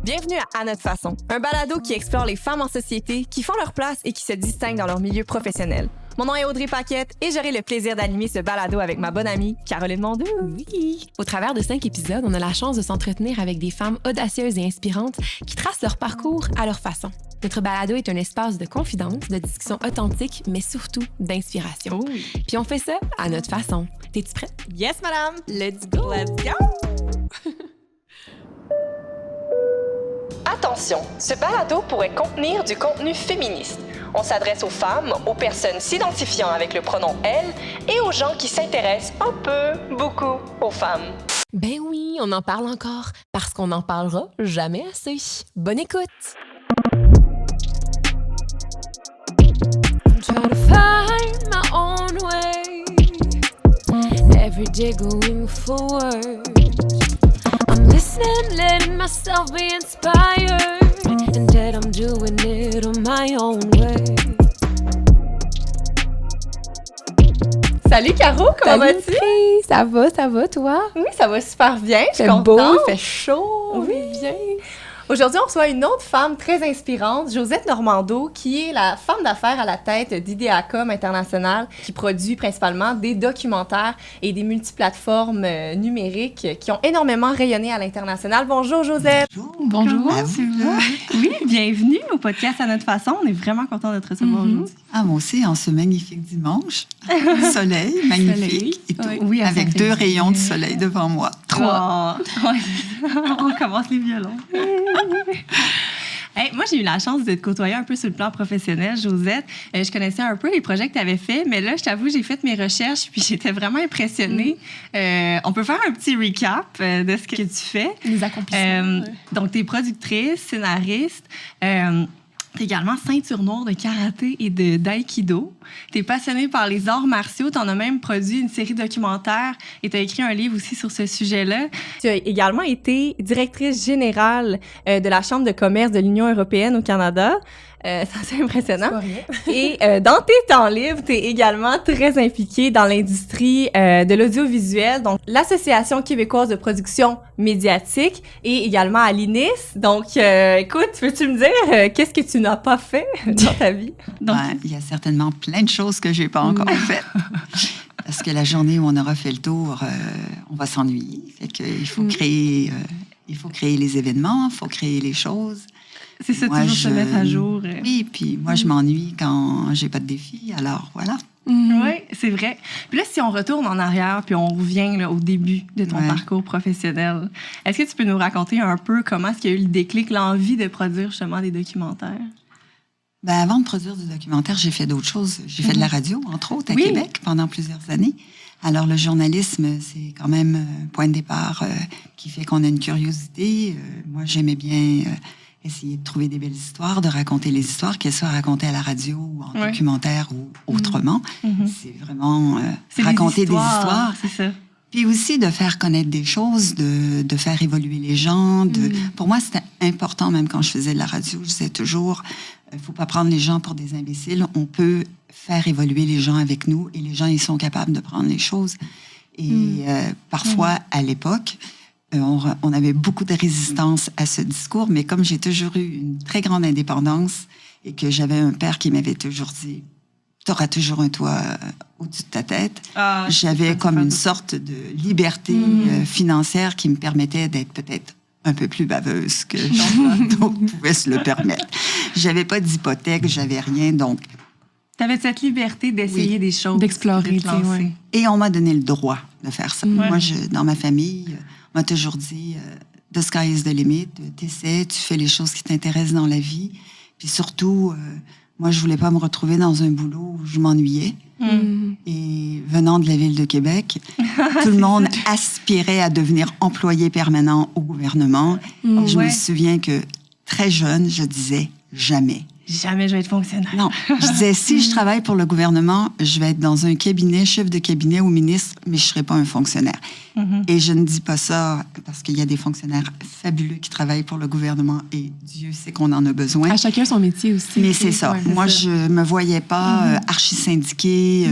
Bienvenue à notre façon, un balado qui explore les femmes en société qui font leur place et qui se distinguent dans leur milieu professionnel. Mon nom est Audrey Paquette et j'aurai le plaisir d'animer ce balado avec ma bonne amie Caroline Mondeux. Oui! Au travers de 5 épisodes, on a la chance de s'entretenir avec des femmes audacieuses et inspirantes qui tracent leur parcours à leur façon. Notre balado est un espace de confidence, de discussion authentique, mais surtout d'inspiration. Oh oui. Puis on fait ça à notre façon. T'es-tu prête? Yes, madame! Let's go! Let's go! Attention, ce balado pourrait contenir du contenu féministe. On s'adresse aux femmes, aux personnes s'identifiant avec le pronom « elles » et aux gens qui s'intéressent un peu, beaucoup aux femmes. Ben oui, on en parle encore, parce qu'on n'en parlera jamais assez. Bonne écoute! I'm trying to find my own way. Every day going forward. I'm listening, letting myself be inspired. And that I'm doing it on my own way. Salut Caro, comment vas-tu? Ça va, toi? Oui, ça va super bien, je suis C'est contente. beau, il fait chaud, Oui. on est bien. Aujourd'hui, on reçoit une autre femme très inspirante, Josette Normando, qui est la femme d'affaires à la tête d'Ideacom International, qui produit principalement des documentaires et des multiplateformes numériques qui ont énormément rayonné à l'international. Bonjour, Josette! Bonjour, À c'est vous. moi. Oui, bienvenue au podcast À notre façon. On est vraiment content de te recevoir aujourd'hui. Ah, moi aussi, en ce magnifique dimanche. Soleil, magnifique. Et tout, Oui, ça avec fait 2 du rayons de bien. soleil devant moi. 3. Oh, ouais. On commence les violons. Hey, moi, j'ai eu la chance de te côtoyer un peu sur le plan professionnel, Josette. Je connaissais un peu les projets que tu avais faits, mais là, je t'avoue, j'ai fait mes recherches puis j'étais vraiment impressionnée. On peut faire un petit recap de ce que tu fais. Les accomplissements. Donc, tu es productrice, scénariste. Tu es également ceinture noire de karaté et d'aïkido. Tu es passionnée par les arts martiaux. Tu en as même produit une série documentaire et tu as écrit un livre aussi sur ce sujet-là. Tu as également été directrice générale de la Chambre de commerce de l'Union européenne au Canada. C'est impressionnant. Et dans tes temps libres, tu es également très impliquée dans l'industrie de l'audiovisuel, donc l'Association québécoise de production médiatique et également à l'INIS. Donc, écoute, peux-tu me dire qu'est-ce que tu n'as pas fait dans ta vie? Donc, Il y a certainement plein de choses que je n'ai pas encore faites. Parce que la journée où on aura fait le tour, on va s'ennuyer. Fait qu'il faut créer, il faut créer les événements, il faut créer les choses. c'est ça, Moi, toujours se mettre à jour. Oui, puis moi, je m'ennuie quand j'ai pas de défi. Alors, voilà. Oui, c'est vrai. Puis là, si on retourne en arrière puis on revient là, au début de ton Ouais. parcours professionnel, est-ce que tu peux nous raconter un peu comment est-ce qu'il y a eu le déclic, l'envie de produire justement des documentaires? Ben, avant de produire du documentaire, j'ai fait d'autres choses. J'ai fait de la radio, entre autres, à Oui. Québec, pendant plusieurs années. Alors, le journalisme, c'est quand même un point de départ qui fait qu'on a une curiosité. Moi, j'aimais bien essayer de trouver des belles histoires, de raconter les histoires, qu'elles soient racontées à la radio ou en Ouais. documentaire ou autrement. Mhm. C'est vraiment C'est raconter des histoires. C'est ça. Puis aussi de faire connaître des choses, de faire évoluer les gens. Pour moi, c'était important, même quand je faisais de la radio, je disais toujours, faut pas prendre les gens pour des imbéciles. On peut faire évoluer les gens avec nous et les gens, ils sont capables de prendre les choses. Et parfois, à l'époque, on avait beaucoup de résistance à ce discours, mais comme j'ai toujours eu une très grande indépendance et que j'avais un père qui m'avait toujours dit, t'auras toujours un toit au-dessus de ta tête. J'avais comme une sorte de liberté financière qui me permettait d'être peut-être un peu plus baveuse que d'autres pouvaient se le permettre. J'avais pas d'hypothèque, j'avais rien, donc... Tu avais cette liberté d'essayer Oui. des choses. D'explorer, de te lancer. ouais. Et on m'a donné le droit de faire ça. Ouais. Moi, dans ma famille, on m'a toujours dit the sky is the limit. T'essaies, tu fais les choses qui t'intéressent dans la vie. Puis surtout, moi, je voulais pas me retrouver dans un boulot où je m'ennuyais. Et venant de la ville de Québec, tout le monde aspirait à devenir employé permanent au gouvernement. Et je me souviens que très jeune, je disais jamais. Jamais je vais être fonctionnaire. Non, je disais, si je travaille pour le gouvernement, je vais être dans un cabinet, chef de cabinet ou ministre, mais je ne serai pas un fonctionnaire. Et je ne dis pas ça parce qu'il y a des fonctionnaires fabuleux qui travaillent pour le gouvernement et Dieu sait qu'on en a besoin. À chacun son métier aussi. Mais c'est ça. Ouais, Moi, je me voyais pas archi-syndiquée,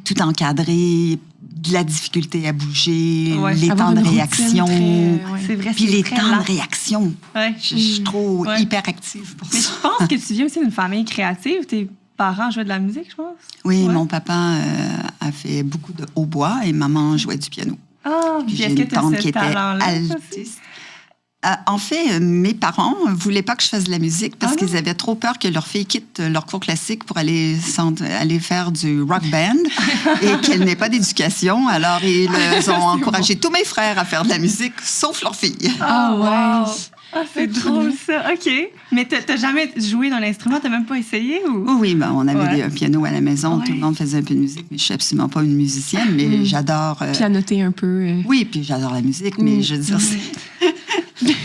tout encadré, de la difficulté à bouger, Ouais, les avoir temps de une routine réaction. C'est vrai, Puis c'est les très temps lent. de réaction. Ouais. Je suis trop Ouais. hyperactive pour Mais ça. je pense que tu viens aussi d'une famille créative. Tes parents jouaient de la musique, je pense. Oui, Ouais. mon papa a fait beaucoup de hautbois et maman jouait du piano. Ah, Puis puis j'ai est-ce que une tu as tante ce qui était talent-là? aussi? altiste. En fait, mes parents ne voulaient pas que je fasse de la musique parce Ah non? qu'ils avaient trop peur que leur fille quitte leur cours classique pour aller faire du rock band et qu'elle n'ait pas d'éducation. Alors, ils ont encouragé tous mes frères à faire de la musique, sauf leur fille. Ah, wow. ouais. Ah, c'est drôle, ça. OK. Mais t'as jamais joué d'un instrument? T'as même pas essayé? Ou... Oui, ben, on avait Ouais. un piano à la maison. Ouais. Tout le monde faisait un peu de musique, mais je suis absolument pas une musicienne, mais j'adore... Pianoter un peu. Oui, puis j'adore la musique, mais je veux dire,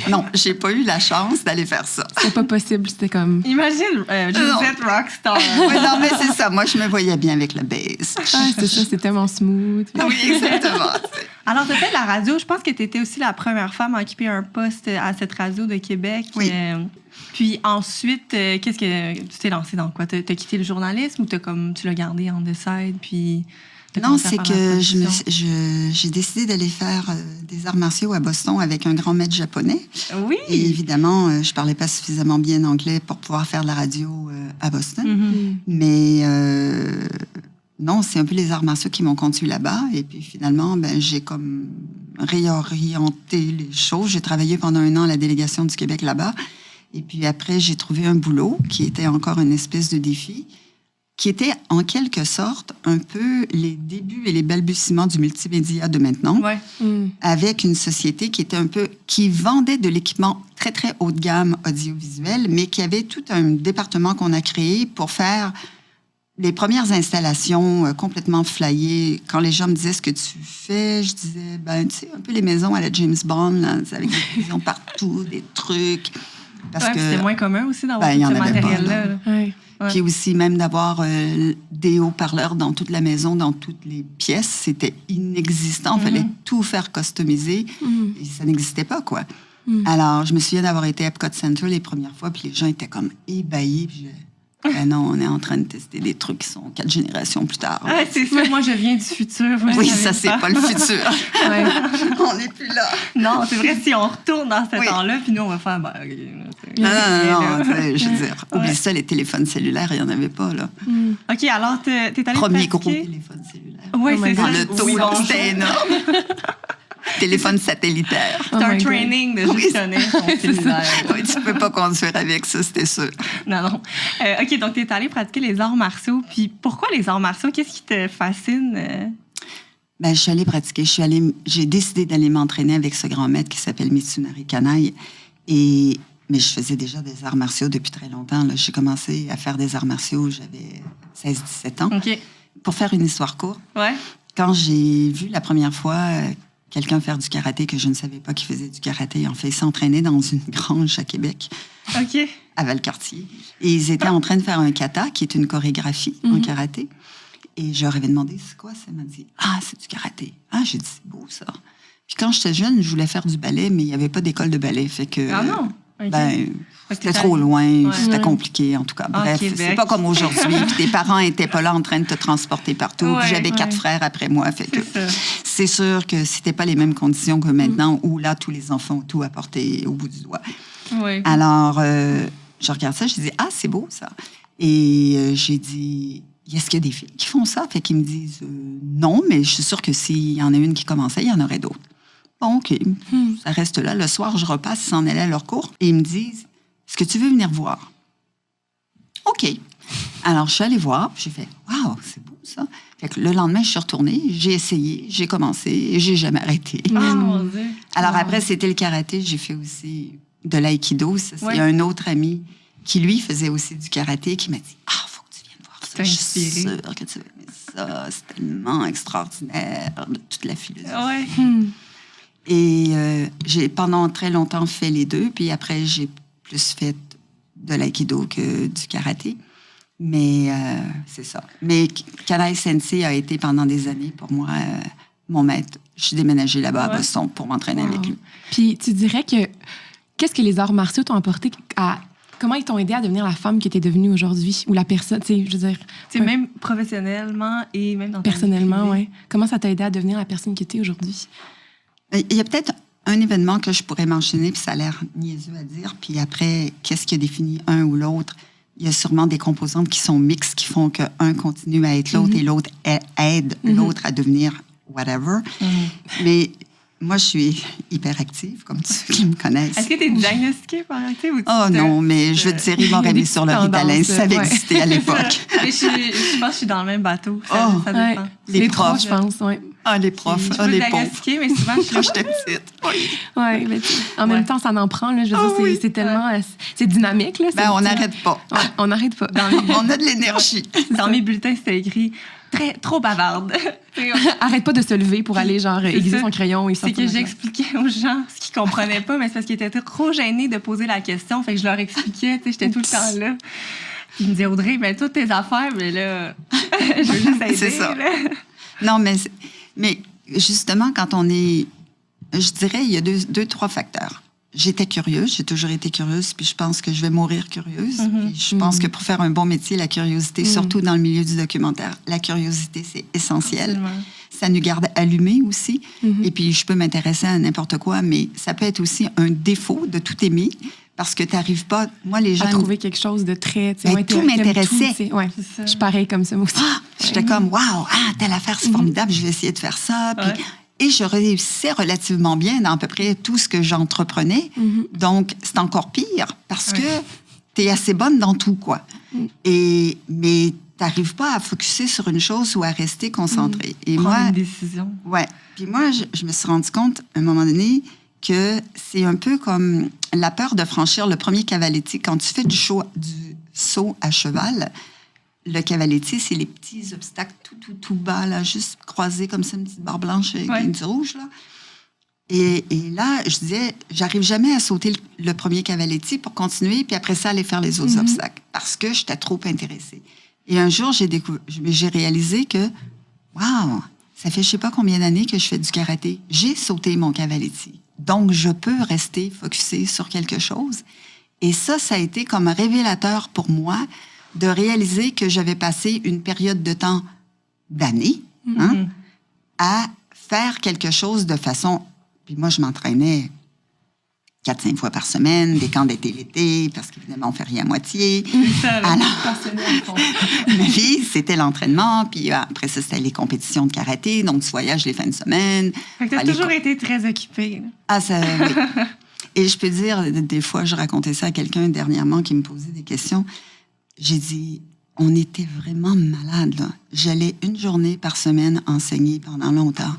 non, j'ai pas eu la chance d'aller faire ça. C'était pas possible, c'était comme... Imagine Josette Rockstar. Oui, non, mais c'est ça. Moi, je me voyais bien avec le bass. Ah, c'est ça, c'est tellement smooth. Oui, exactement. Alors, tu as fait de la radio. Je pense que tu étais aussi la première femme à occuper un poste à cette radio de Québec. Oui. Puis ensuite, qu'est-ce que tu t'es lancée dans quoi? T'as quitté le journalisme ou tu l'as gardé en side? Puis t'as Non, commencé à c'est faire que la production? j'ai décidé d'aller faire des arts martiaux à Boston avec un grand maître japonais. Oui. Et évidemment, je parlais pas suffisamment bien anglais pour pouvoir faire de la radio à Boston. Mhm. Mais non, c'est un peu les arts martiaux qui m'ont conduit là-bas. Et puis finalement, j'ai comme réorienté les choses. J'ai travaillé pendant 1 an à la délégation du Québec là-bas. Et puis après, j'ai trouvé un boulot qui était encore une espèce de défi, qui était en quelque sorte un peu les débuts et les balbutiements du multimédia de maintenant, Ouais. avec une société qui vendait de l'équipement très, très haut de gamme audiovisuel, mais qui avait tout un département qu'on a créé pour faire les premières installations complètement flyées. Quand les gens me disaient ce que tu fais, je disais, tu sais, un peu les maisons à la James Bond, là, avec des télévisions partout, des trucs. Parce Ouais, puis c'était moins commun aussi d'avoir il tout y en ce avait pas, matériel-là. non. là. Ouais. Ouais. Puis aussi, même d'avoir des haut-parleurs dans toute la maison, dans toutes les pièces, c'était inexistant. Il fallait tout faire customiser. Et ça n'existait pas, quoi. Alors, je me souviens d'avoir été à Epcot Center les premières fois, puis les gens étaient comme ébahis. Puis non, on est en train de tester des trucs qui sont 4 générations plus tard. Ah, c'est ça. Moi, je viens du futur. Moi, Oui, je savais ça, c'est pas le futur. Ouais. On n'est plus là. Non, c'est vrai, si on retourne dans ce Oui. temps-là, puis nous, on va faire... OK, Non, je veux dire, oublie ça, les téléphones cellulaires, il n'y en avait pas, là. OK, alors, t'es allé Premier gros pratiquer... téléphone cellulaire. Oui, c'est Dans ça. le taux, Oui, là, bonjour. c'était énorme. Téléphone satellitaire. Oh C'est un my God. training de gestionnaire ton cellulaire. Oui, tu peux pas conduire avec ça, c'était sûr. Non, non. OK, donc tu es allé pratiquer les arts martiaux. Puis pourquoi les arts martiaux? Qu'est-ce qui te fascine? Je suis allée pratiquer. J'ai décidé d'aller m'entraîner avec ce grand maître qui s'appelle Mitsunari Kanai. Mais je faisais déjà des arts martiaux depuis très longtemps. Là. J'ai commencé à faire des arts martiaux, j'avais 16-17 ans. OK. Pour faire une histoire courte, Ouais. quand j'ai vu la première fois quelqu'un faire du karaté que je ne savais pas qu'il faisait du karaté, en fait, il s'entraînait dans une grange à Québec, OK. à Valcartier. Et ils étaient en train de faire un kata, qui est une chorégraphie en karaté. Et je leur avais demandé, c'est quoi ça? Il m'a dit, c'est du karaté. Ah, j'ai dit, c'est beau ça. Puis quand j'étais jeune, je voulais faire du ballet, mais il n'y avait pas d'école de ballet. Fait que, Ah non? OK. c'était trop loin, c'était compliqué, en tout cas. Bref, Québec. c'est pas comme aujourd'hui. Puis tes parents étaient pas là en train de te transporter partout. Ouais, Puis j'avais 4 ouais. frères après moi. Fait que C'est ça. c'est sûr que c'était pas les mêmes conditions que maintenant, où là, tous les enfants ont tout à porter au bout du doigt. Oui. Alors, je regarde ça, je dis, c'est beau ça. Et j'ai dit, est-ce qu'il y a des filles qui font ça? Fait qu'ils me disent, non, mais je suis sûre que s'il y en a une qui commençait, il y en aurait d'autres. Bon, OK, ça reste là. Le soir, je repasse, ils s'en allaient à leur cours et ils me disent, est-ce que tu veux venir voir? OK. Alors, je suis allée voir, puis j'ai fait, waouh, c'est beau ça. Fait que le lendemain, je suis retournée, j'ai essayé, j'ai commencé et j'ai jamais arrêté. Ah, mon Dieu. Alors après, c'était le karaté. J'ai fait aussi de l'aïkido. Ça, c'est Ouais. un autre ami qui, lui, faisait aussi du karaté, qui m'a dit, faut que tu viennes voir ça. t'a Je suis inspiré. sûre que tu vas aimer ça. C'est tellement extraordinaire, de toute la philosophie. Ouais. Et j'ai pendant très longtemps fait les deux. Puis après, j'ai plus fait de l'aïkido que du karaté. Mais c'est ça. Mais Kanai Sensei a été pendant des années, pour moi, mon maître. Je suis déménagée là-bas à Boston pour m'entraîner avec lui. Puis tu dirais que qu'est-ce que les arts martiaux t'ont apporté à comment ils t'ont aidé à devenir la femme que tu es devenue aujourd'hui? Ou la personne, tu sais, je veux dire... Tu sais, même professionnellement et même dans ta vie Personnellement, privée. oui. Comment ça t'a aidé à devenir la personne que tu es aujourd'hui? Il y a peut-être un événement que je pourrais mentionner, puis ça a l'air niaiseux à dire, puis après, qu'est-ce qui a défini un ou l'autre? Il y a sûrement des composantes qui sont mixtes, qui font qu'un continue à être l'autre et l'autre aide l'autre à devenir whatever. Mais moi, je suis hyperactive, comme tous ceux qui me connaissent. Est-ce que tu es diagnostiquée par active ou tu Oh non, mais je veux te dire, ils m'auraient mis sur le Ritalin, ça avait existé à l'époque. Mais je pense que je suis dans le même bateau. Ça Ouais. dépend. Les trois, profs. je pense, oui. Ah, les profs, Je ah, peux les pauvres. diagnostiquer, mais souvent, je suis Quand là. j'étais petite. Oui. Ouais, mais en même temps, ça en prend, là. Je veux dire, oui. c'est tellement... c'est dynamique, là. Ben, on n'arrête pas. Ouais, on n'arrête pas. On a de l'énergie. Dans mes bulletins, c'était écrit trop bavarde. Arrête pas de se lever pour aller, genre, aiguiser ça. son crayon et C'est sortir que de la j'expliquais aux gens ce qu'ils comprenaient pas, mais c'est parce qu'ils étaient trop gênés de poser la question. Fait que je leur expliquais, tu sais, j'étais tout le temps là. Puis ils me disaient, Audrey, ben, toutes tes affaires, mais là, je veux juste aider. C'est ça. Là. Non, mais justement, quand on est... Je dirais, il y a deux, trois facteurs. J'étais curieuse, j'ai toujours été curieuse, puis je pense que je vais mourir curieuse. Puis je pense que pour faire un bon métier, la curiosité, surtout dans le milieu du documentaire, la curiosité, c'est essentiel. Absolument. Ça nous garde allumés aussi. Et puis, je peux m'intéresser à n'importe quoi, mais ça peut être aussi un défaut de tout aimer, parce que tu n'arrives pas... Moi, les gens... à trouver quelque chose de très... tu sais, Ben, ouais, tout t'aimes m'intéressait. tout, tu sais. Ouais, C'est ça. je suis pareil comme ça, moi aussi. J'étais comme, waouh, telle affaire, c'est formidable, je vais essayer de faire ça. Puis, Ouais. et je réussissais relativement bien dans à peu près tout ce que j'entreprenais. Donc, c'est encore pire parce que tu es assez bonne dans tout, quoi. Mais tu n'arrives pas à focusser sur une chose ou à rester concentrée. Et Prendre moi, une décision. ouais. Puis moi, je me suis rendu compte, à un moment donné, que c'est un peu comme la peur de franchir le premier cavaletti. Quand tu fais du saut à cheval, le cavaletti, c'est les petits obstacles tout bas, là, juste croisés comme ça, une petite barre blanche avec du rouge, là. Et là, je disais, j'arrive jamais à sauter le premier cavaletti pour continuer, puis après ça, aller faire les autres obstacles, parce que j'étais trop intéressée. Et un jour, j'ai réalisé que, waouh, ça fait je sais pas combien d'années que je fais du karaté. J'ai sauté mon cavaletti. Donc, je peux rester focusée sur quelque chose. Et ça a été comme un révélateur pour moi de réaliser que j'avais passé une période de temps, d'années, à faire quelque chose de façon... Puis moi, je m'entraînais 4-5 fois par semaine, des camps d'été l'été, parce qu'évidemment, on fait rien à moitié. C'est ça, là. Alors, ma vie, c'était l'entraînement, puis après ça, c'était les compétitions de karaté, donc tu voyages les fins de semaine. Fait que t'as Aller toujours été très occupée. Là. Ah, ça, oui. Et je peux dire, des fois, je racontais ça à quelqu'un dernièrement qui me posait des questions. J'ai dit, on était vraiment malades, là. J'allais une journée par semaine enseigner pendant longtemps.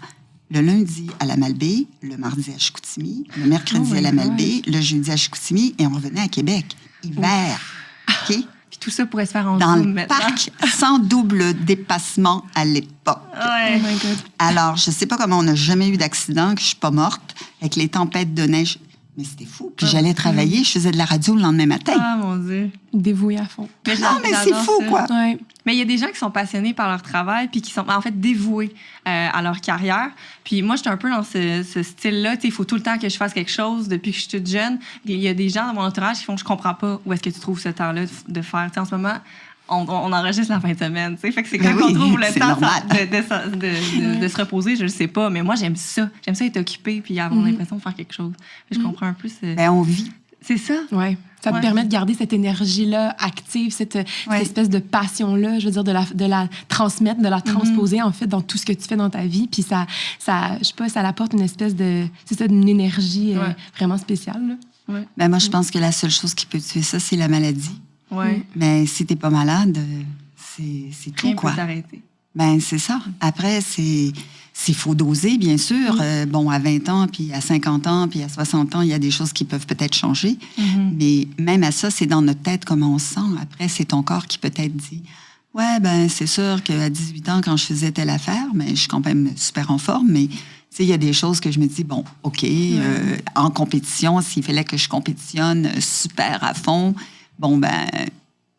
Le lundi à la Malbaie, le mardi à Chicoutimi, le mercredi à la Malbaie, le jeudi à Chicoutimi, et on revenait à Québec. Hiver. OK? Puis tout ça pourrait se faire en Dans Zoom le maintenant. parc, sans double dépassement à l'époque. Ouais. Oh my God. Alors, je sais pas comment on n'a jamais eu d'accident, que je suis pas morte, avec les tempêtes de neige. Mais c'était fou. Puis j'allais travailler, je faisais de la radio le lendemain matin. Ah, mon Dieu. Dévouée à fond. Mais Non, mais c'est j'adore fou, ça. quoi. Ouais. Mais il y a des gens qui sont passionnés par leur travail puis qui sont en fait dévoués à leur carrière. Puis moi, j'étais un peu dans ce style-là. Il faut tout le temps que je fasse quelque chose depuis que je suis toute jeune. Il y a des gens dans mon entourage qui font « je comprends pas où est-ce que tu trouves ce temps-là de faire. » En ce moment, on enregistre la fin de semaine. T'sais. Fait que c'est quand Ben oui, on trouve le c'est temps normal. de se reposer, je le sais pas. Mais moi, j'aime ça. J'aime ça être occupée puis avoir l'impression de faire quelque chose. Fait que je comprends un peu. Ben, on vit. C'est ça. Ouais. Ça te Ouais. permet de garder cette énergie-là active, cette espèce de passion-là, je veux dire, de la transmettre, de la transposer, en fait, dans tout ce que tu fais dans ta vie. Puis ça je sais pas, ça apporte une espèce de... C'est ça, une énergie vraiment spéciale, là. Ouais. Ben, moi, je pense que la seule chose qui peut tuer ça, c'est la maladie. Ouais. Mais si t'es pas malade, c'est tout, Rien quoi. peut t'arrêter. Ben, c'est ça. Après, c'est faut doser, bien sûr. Bon, à 20 ans, puis à 50 ans, puis à 60 ans, il y a des choses qui peuvent peut-être changer. Mais même à ça, c'est dans notre tête comment on se sent. Après, c'est ton corps qui peut-être dit, ouais, ben c'est sûr qu'à 18 ans, quand je faisais telle affaire, mais je suis quand même super en forme, mais tu sais, il y a des choses que je me dis, bon, OK, en compétition, s'il fallait que je compétitionne super à fond, bon, ben,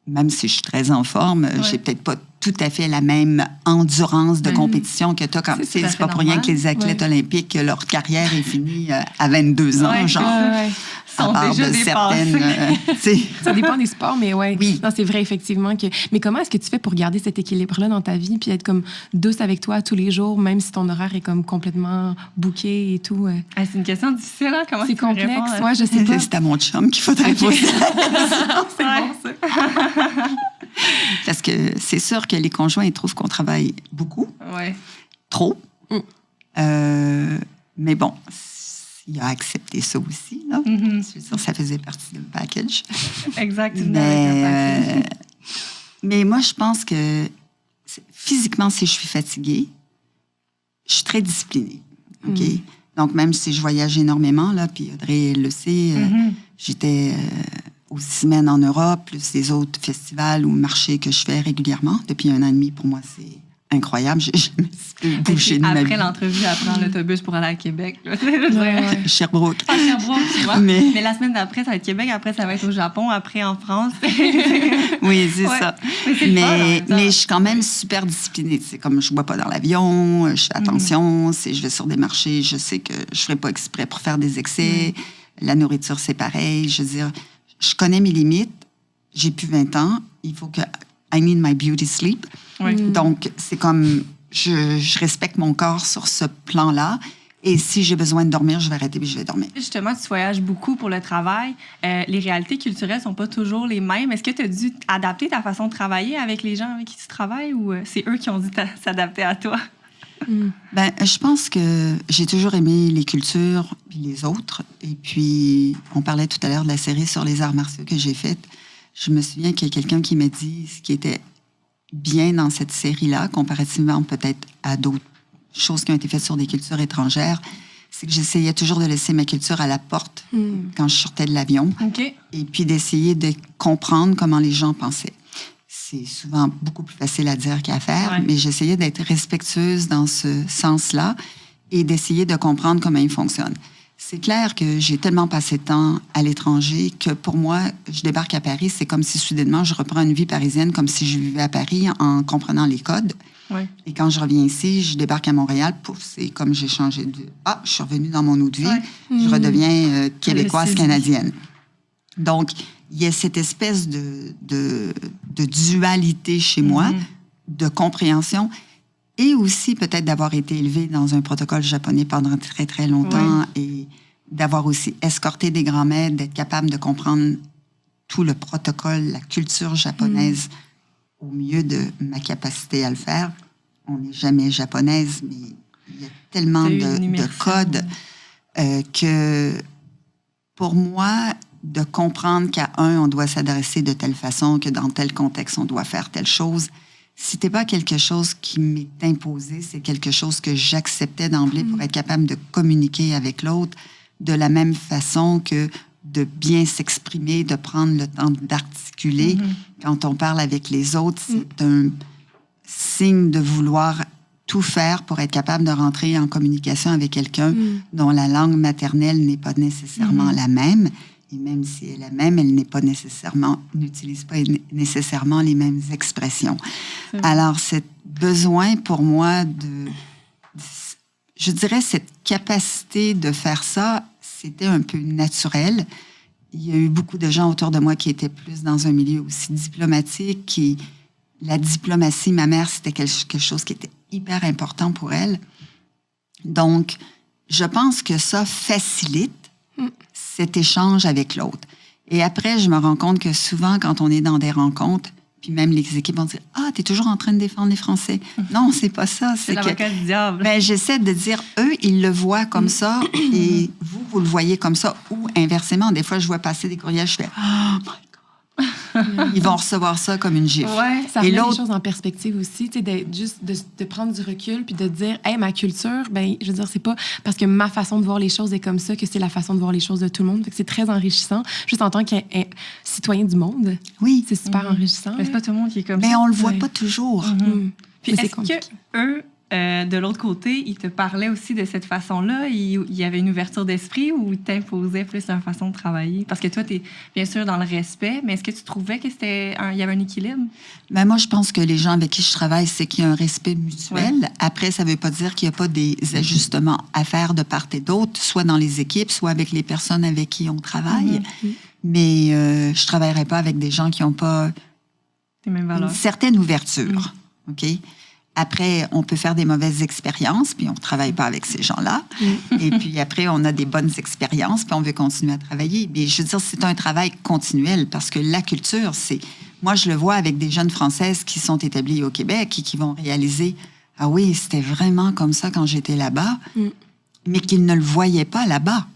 même si je suis très en forme, j'ai peut-être pas tout à fait la même endurance de compétition que toi. C'est pas pour rien que les athlètes olympiques, leur carrière est finie à 22 ans, Ouais, genre. c'est ça. sont déjà dépassés. Ça dépend des sports, mais ouais. Oui. Non, c'est vrai, effectivement. Mais comment est-ce que tu fais pour garder cet équilibre-là dans ta vie puis être comme douce avec toi tous les jours, même si ton horaire est comme complètement booké et tout? C'est une question difficile, hein? Comment c'est tu réponds, complexe. hein? Ouais, je sais pas. C'est à mon chum qu'il faudrait poser. C'est bon, ça. Parce que c'est sûr que les conjoints, ils trouvent qu'on travaille beaucoup, trop. Mais bon, il a accepté ça aussi. Là. Je veux dire, ça faisait partie du package. Exactement. Avec un package. Mais moi, je pense que physiquement, si je suis fatiguée, je suis très disciplinée. OK? Donc, même si je voyage énormément, là, puis Audrey le sait, j'étais aux 6 semaines en Europe, plus les autres festivals ou marchés que je fais régulièrement. Depuis 1 an et demi, pour moi, c'est incroyable. J'ai jamais pu bouger de ma vie. Après l'entrevue, elle prend l'autobus pour aller à Québec. Là. Sherbrooke. Sherbrooke, tu vois. Mais la semaine d'après, ça va être Québec. Après, ça va être au Japon. Après, en France. Oui, c'est ça. Mais je suis quand même super disciplinée. C'est comme je ne bois pas dans l'avion, je fais attention. Si je vais sur des marchés, je sais que je ne ferai pas exprès pour faire des excès. La nourriture, c'est pareil. Je veux dire, je connais mes limites. J'ai plus 20 ans. Il faut que... I need my beauty sleep. Donc, c'est comme... Je respecte mon corps sur ce plan-là. Et si j'ai besoin de dormir, je vais arrêter et je vais dormir. Justement, tu voyages beaucoup pour le travail. Les réalités culturelles sont pas toujours les mêmes. Est-ce que tu as dû adapter ta façon de travailler avec les gens avec qui tu travailles ou c'est eux qui ont dû s'adapter à toi? Ben, je pense que j'ai toujours aimé les cultures puis les autres. Et puis, on parlait tout à l'heure de la série sur les arts martiaux que j'ai faite. Je me souviens qu'il y a quelqu'un qui m'a dit ce qui était bien dans cette série-là, comparativement peut-être à d'autres choses qui ont été faites sur des cultures étrangères, c'est que j'essayais toujours de laisser ma culture à la porte quand je sortais de l'avion. Et puis d'essayer de comprendre comment les gens pensaient. C'est souvent beaucoup plus facile à dire qu'à faire, mais j'essayais d'être respectueuse dans ce sens-là et d'essayer de comprendre comment ils fonctionnent. C'est clair que j'ai tellement passé de temps à l'étranger que pour moi, je débarque à Paris, c'est comme si soudainement je reprends une vie parisienne comme si je vivais à Paris en comprenant les codes. Et quand je reviens ici, je débarque à Montréal, pouf, c'est comme j'ai changé de... Ah, je suis revenue dans mon autre vie, je redeviens québécoise, canadienne. Donc, il y a cette espèce de dualité chez moi, de compréhension, et aussi peut-être d'avoir été élevée dans un protocole japonais pendant très, très longtemps et d'avoir aussi escorté des grands maîtres, d'être capable de comprendre tout le protocole, la culture japonaise au mieux de ma capacité à le faire. On n'est jamais japonaise, mais il y a tellement de codes que pour moi, de comprendre qu'à on doit s'adresser de telle façon, que dans tel contexte, on doit faire telle chose. Si c'était pas quelque chose qui m'est imposé, c'est quelque chose que j'acceptais d'emblée pour être capable de communiquer avec l'autre de la même façon que de bien s'exprimer, de prendre le temps d'articuler. Quand on parle avec les autres, c'est un signe de vouloir tout faire pour être capable de rentrer en communication avec quelqu'un dont la langue maternelle n'est pas nécessairement la même. Et même si elle est la même, elle n'est pas nécessairement, n'utilise pas nécessairement les mêmes expressions. Alors, cet besoin pour moi je dirais cette capacité de faire ça, c'était un peu naturel. Il y a eu beaucoup de gens autour de moi qui étaient plus dans un milieu aussi diplomatique. La diplomatie, ma mère, c'était quelque chose qui était hyper important pour elle. Donc, je pense que ça facilite cet échange avec l'autre. Et après, je me rends compte que souvent, quand on est dans des rencontres, puis même les équipes vont dire « Ah, t'es toujours en train de défendre les Français. » Non, c'est pas ça. C'est l'avocat du diable. Ben, j'essaie de dire, eux, ils le voient comme ça et vous le voyez comme ça. Ou inversement, des fois, je vois passer des courriels, je fais « Oh my God! » Ils vont recevoir ça comme une gifle. Ça remet les choses en perspective aussi, tu sais, juste de prendre du recul puis de dire, hey, ma culture, ben, je veux dire, c'est pas parce que ma façon de voir les choses est comme ça que c'est la façon de voir les choses de tout le monde. Fait que c'est très enrichissant, juste en tant que citoyen du monde. Oui. C'est super enrichissant. Mais c'est pas tout le monde qui est comme ça. Mais on le voit pas toujours. Puis est-ce que eux, de l'autre côté, il te parlait aussi de cette façon-là? Il y avait une ouverture d'esprit ou il t'imposait plus une façon de travailler? Parce que toi, tu es bien sûr dans le respect, mais est-ce que tu trouvais qu'il y avait un équilibre? Ben moi, je pense que les gens avec qui je travaille, c'est qu'il y a un respect mutuel. Ouais. Après, ça ne veut pas dire qu'il n'y a pas des ajustements à faire de part et d'autre, soit dans les équipes, soit avec les personnes avec qui on travaille. Mais je ne travaillerai pas avec des gens qui n'ont pas une certaine ouverture. OK? Après, on peut faire des mauvaises expériences, puis on ne travaille pas avec ces gens-là. Et puis après, on a des bonnes expériences, puis on veut continuer à travailler. Mais je veux dire, c'est un travail continuel parce que la culture, c'est... Moi, je le vois avec des jeunes Françaises qui sont établies au Québec et qui vont réaliser « Ah oui, c'était vraiment comme ça quand j'étais là-bas », mais qu'ils ne le voyaient pas là-bas.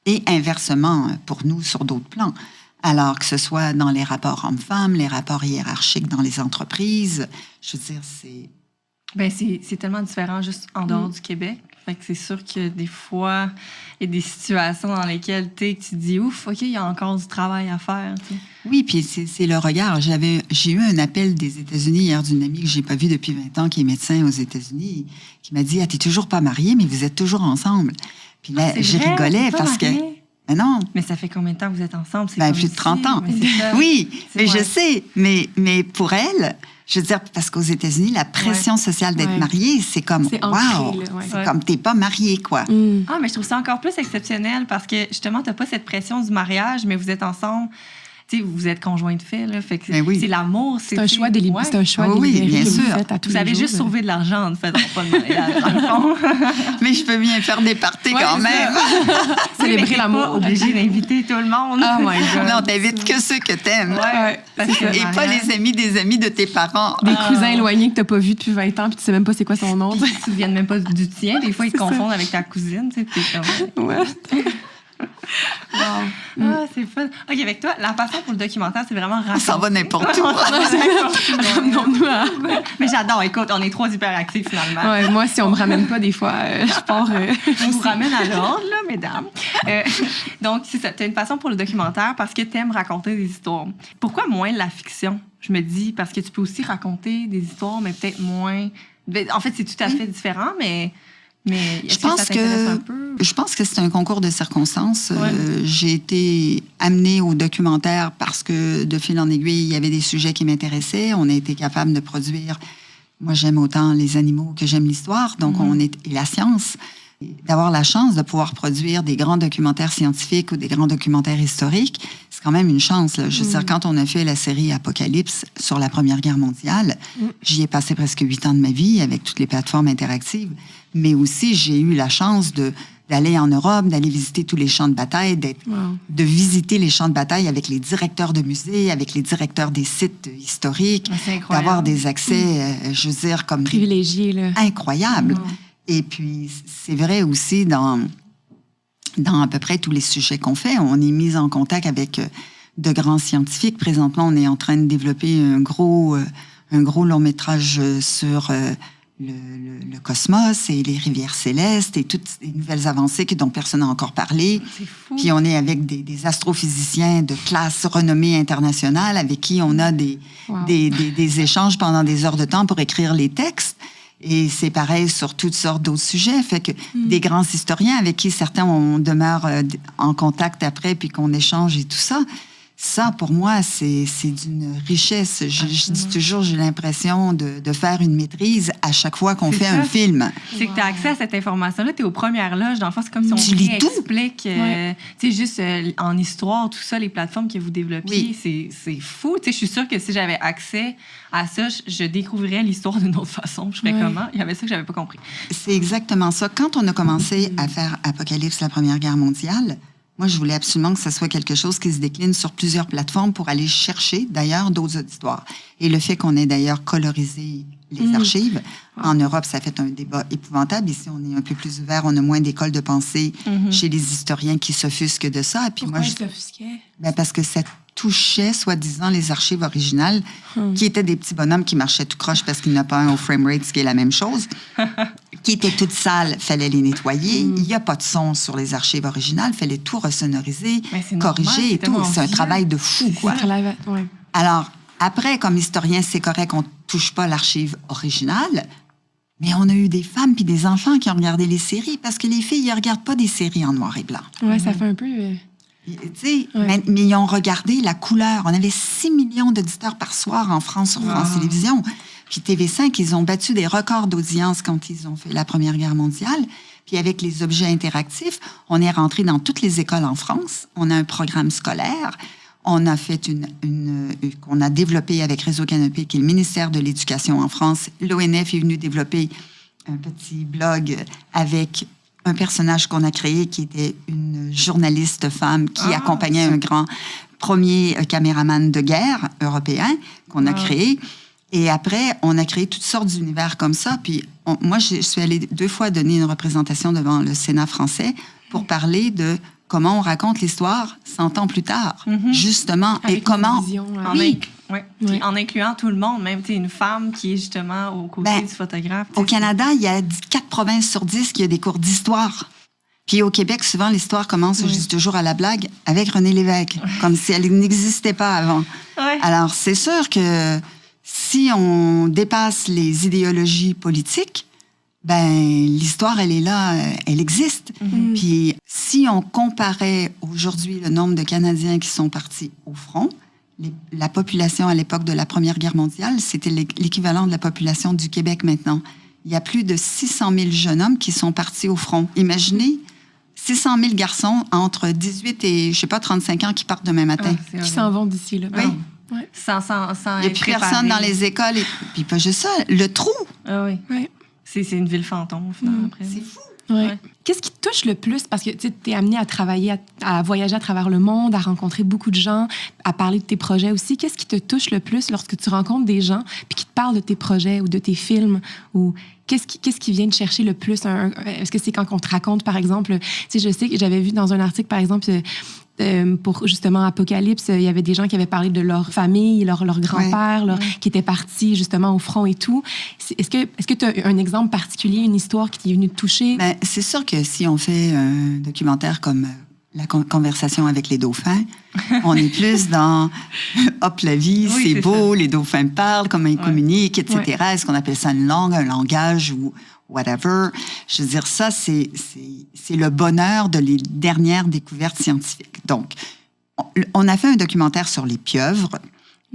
Et inversement, pour nous, sur d'autres plans. Alors que ce soit dans les rapports hommes-femmes, les rapports hiérarchiques dans les entreprises, je veux dire, c'est... Bien, c'est tellement différent juste en dehors du Québec. Fait que c'est sûr que des fois, il y a des situations dans lesquelles tu dis « Ouf, OK, il y a encore du travail à faire. » Oui, puis c'est le regard. J'ai eu un appel des États-Unis hier d'une amie que j'ai pas vue depuis 20 ans, qui est médecin aux États-Unis, qui m'a dit « Ah, t'es toujours pas mariée, mais vous êtes toujours ensemble. » Puis là, je rigolais parce que... Mais non. Mais ça fait combien de temps que vous êtes ensemble? Ben, plus de 30 ans. Oui, mais je sais. Mais pour elle, je veux dire, parce qu'aux États-Unis, la pression sociale d'être mariée, c'est comme, wow, c'est comme t'es pas mariée, quoi. Ah, mais je trouve ça encore plus exceptionnel parce que, justement, t'as pas cette pression du mariage, mais vous êtes ensemble. Tu sais, vous êtes conjoint de fait, là. Fait que c'est l'amour. C'est un choix délibéré. C'est un choix délibéré. Bien sûr. Vous avez juste sauvé de l'argent, en ne faisant pas de mariage, dans le fond. Mais je peux bien faire des parties quand même. Célébrer l'amour. Obligé d'inviter tout le monde. Oh my God. Non, t'invites que ceux que t'aimes. Et pas les amis des amis de tes parents. Des cousins éloignés que t'as pas vus depuis 20 ans puis tu sais même pas c'est quoi son nom. Ils ne se souviennent même pas du tien. Des fois, ils te confondent avec ta cousine. Tu sais, comme... Ouais. Wow. Ah, c'est fun. OK, avec toi, la passion pour le documentaire, c'est vraiment raconter. Ça va n'importe où. Mais j'adore. Écoute, on est trois hyperactifs, finalement. Ouais, moi, si on me ramène pas, des fois, je pars... On vous ramène à l'ordre, là, mesdames. Donc, c'est ça. Tu as une passion pour le documentaire parce que tu aimes raconter des histoires. Pourquoi moins la fiction? Je me dis, parce que tu peux aussi raconter des histoires, mais peut-être moins... En fait, c'est tout à fait différent, mais est-ce que ça t'intéresse un peu? Je pense que c'est un concours de circonstances. J'ai été amenée au documentaire parce que, de fil en aiguille, il y avait des sujets qui m'intéressaient. On a été capable de produire... Moi, j'aime autant les animaux que j'aime l'histoire, donc et la science. D'avoir la chance de pouvoir produire des grands documentaires scientifiques ou des grands documentaires historiques, c'est quand même une chance. Là. Je veux dire, quand on a fait la série Apocalypse sur la Première Guerre mondiale, j'y ai passé presque 8 ans de ma vie avec toutes les plateformes interactives. Mais aussi, j'ai eu la chance d'aller en Europe, d'aller visiter tous les champs de bataille, de visiter les champs de bataille avec les directeurs de musées, avec les directeurs des sites historiques, d'avoir des accès, je veux dire, comme... privilégiés, là. Incroyables. Et puis, c'est vrai aussi dans à peu près tous les sujets qu'on fait, on est mis en contact avec de grands scientifiques. Présentement, on est en train de développer un gros long-métrage sur le cosmos et les rivières célestes et toutes les nouvelles avancées dont personne n'a encore parlé. C'est fou. Puis on est avec des astrophysiciens de classe renommée internationale avec qui on a des échanges pendant des heures de temps pour écrire les textes. Et c'est pareil sur toutes sortes d'autres sujets. Fait que des grands historiens avec qui certains on demeure en contact après puis qu'on échange et tout ça, ça, pour moi, c'est d'une richesse. Je dis toujours, j'ai l'impression de faire une maîtrise à chaque fois qu'on fait un film. C'est que tu as accès à cette information-là, tu es aux premières loges. Dans le fond, c'est comme si on réexplique, tu sais, juste en histoire, tout ça, les plateformes que vous développez, c'est fou. Tu sais, je suis sûre que si j'avais accès à ça, je découvrirais l'histoire d'une autre façon. Je ferais comment? Il y avait ça que j'avais pas compris. C'est exactement ça. Quand on a commencé à faire Apocalypse, la Première Guerre mondiale, moi, je voulais absolument que ça soit quelque chose qui se décline sur plusieurs plateformes pour aller chercher, d'ailleurs, d'autres auditoires. Et le fait qu'on ait d'ailleurs colorisé les archives, en Europe, ça fait un débat épouvantable. Ici, on est un peu plus ouvert, on a moins d'écoles de pensée chez les historiens qui s'offusquent de ça. Et puis pourquoi ils s'offusquaient? Parce que ça touchait, soi-disant, les archives originales, qui étaient des petits bonhommes qui marchaient tout croche parce qu'il n'y en a pas un au frame rate, ce qui est la même chose, qui étaient toutes sales, fallait les nettoyer. Il n'y a pas de son sur les archives originales, fallait tout resonoriser, corriger et tout. C'est un travail de fou, quoi. Alors, après, comme historien, c'est correct qu'on ne touche pas l'archive originale, Mais on a eu des femmes puis des enfants qui ont regardé les séries parce que les filles, ils regardent pas des séries en noir et blanc. Ouais, ça fait un peu... Tu sais, mais ils ont regardé la couleur. On avait 6 millions d'auditeurs par soir en France sur France Télévisions. Puis TV5, ils ont battu des records d'audience quand ils ont fait la Première Guerre mondiale. Puis avec les objets interactifs, on est rentré dans toutes les écoles en France. On a un programme scolaire. On a fait qu'on a développé avec Réseau Canopé, qui est le ministère de l'Éducation en France. L'ONF est venu développer un petit blog avec un personnage qu'on a créé qui était une journaliste femme qui accompagnait un grand premier caméraman de guerre européen qu'on a créé. Et après, on a créé toutes sortes d'univers comme ça. Puis moi, je suis allée 2 fois donner une représentation devant le Sénat français pour parler de comment on raconte l'histoire 100 ans plus tard, justement. Avec et comment... Vision, en incluant tout le monde, même une femme qui est justement aux côtés du photographe. Au Canada, il y a 4 provinces sur 10 qui ont des cours d'histoire. Puis au Québec, souvent, l'histoire commence, je dis toujours à la blague, avec René Lévesque, comme si elle n'existait pas avant. Ouais. Alors, c'est sûr que si on dépasse les idéologies politiques, l'histoire, elle est là, elle existe. Puis si on comparait aujourd'hui le nombre de Canadiens qui sont partis au front, la population à l'époque de la Première Guerre mondiale, c'était l'équivalent de la population du Québec maintenant. Il y a plus de 600 000 jeunes hommes qui sont partis au front. Imaginez 600 000 garçons entre 18 et, 35 ans qui partent demain matin. Qui s'en vont d'ici, là. Oui. Ouais. Sans il n'y a plus personne dans les écoles. Puis pas juste ça, le trou. Ah oui. Ouais. C'est une ville fantôme, finalement, après. C'est fou. Ouais. Qu'est-ce qui te touche le plus? Parce que tu es amené à travailler, à voyager à travers le monde, à rencontrer beaucoup de gens, à parler de tes projets aussi. Qu'est-ce qui te touche le plus lorsque tu rencontres des gens puis qui te parlent de tes projets ou de tes films? Ou qu'est-ce qui vient te chercher le plus? Est-ce que c'est quand on te raconte, par exemple... Je sais que j'avais vu dans un article, par exemple... pour justement Apocalypse, il y avait des gens qui avaient parlé de leur famille, leur grand-père, qui étaient partis justement au front et tout. Est-ce que tu as un exemple particulier, une histoire qui t'est venue te toucher? C'est sûr que si on fait un documentaire comme la conversation avec les dauphins, on est plus dans hop, la vie, c'est beau, ça. Les dauphins parlent, comment ils communiquent, etc. Ouais. Est-ce qu'on appelle ça une langue, un langage ou whatever? Je veux dire, ça, c'est le bonheur de les dernières découvertes scientifiques. Donc, on a fait un documentaire sur les pieuvres,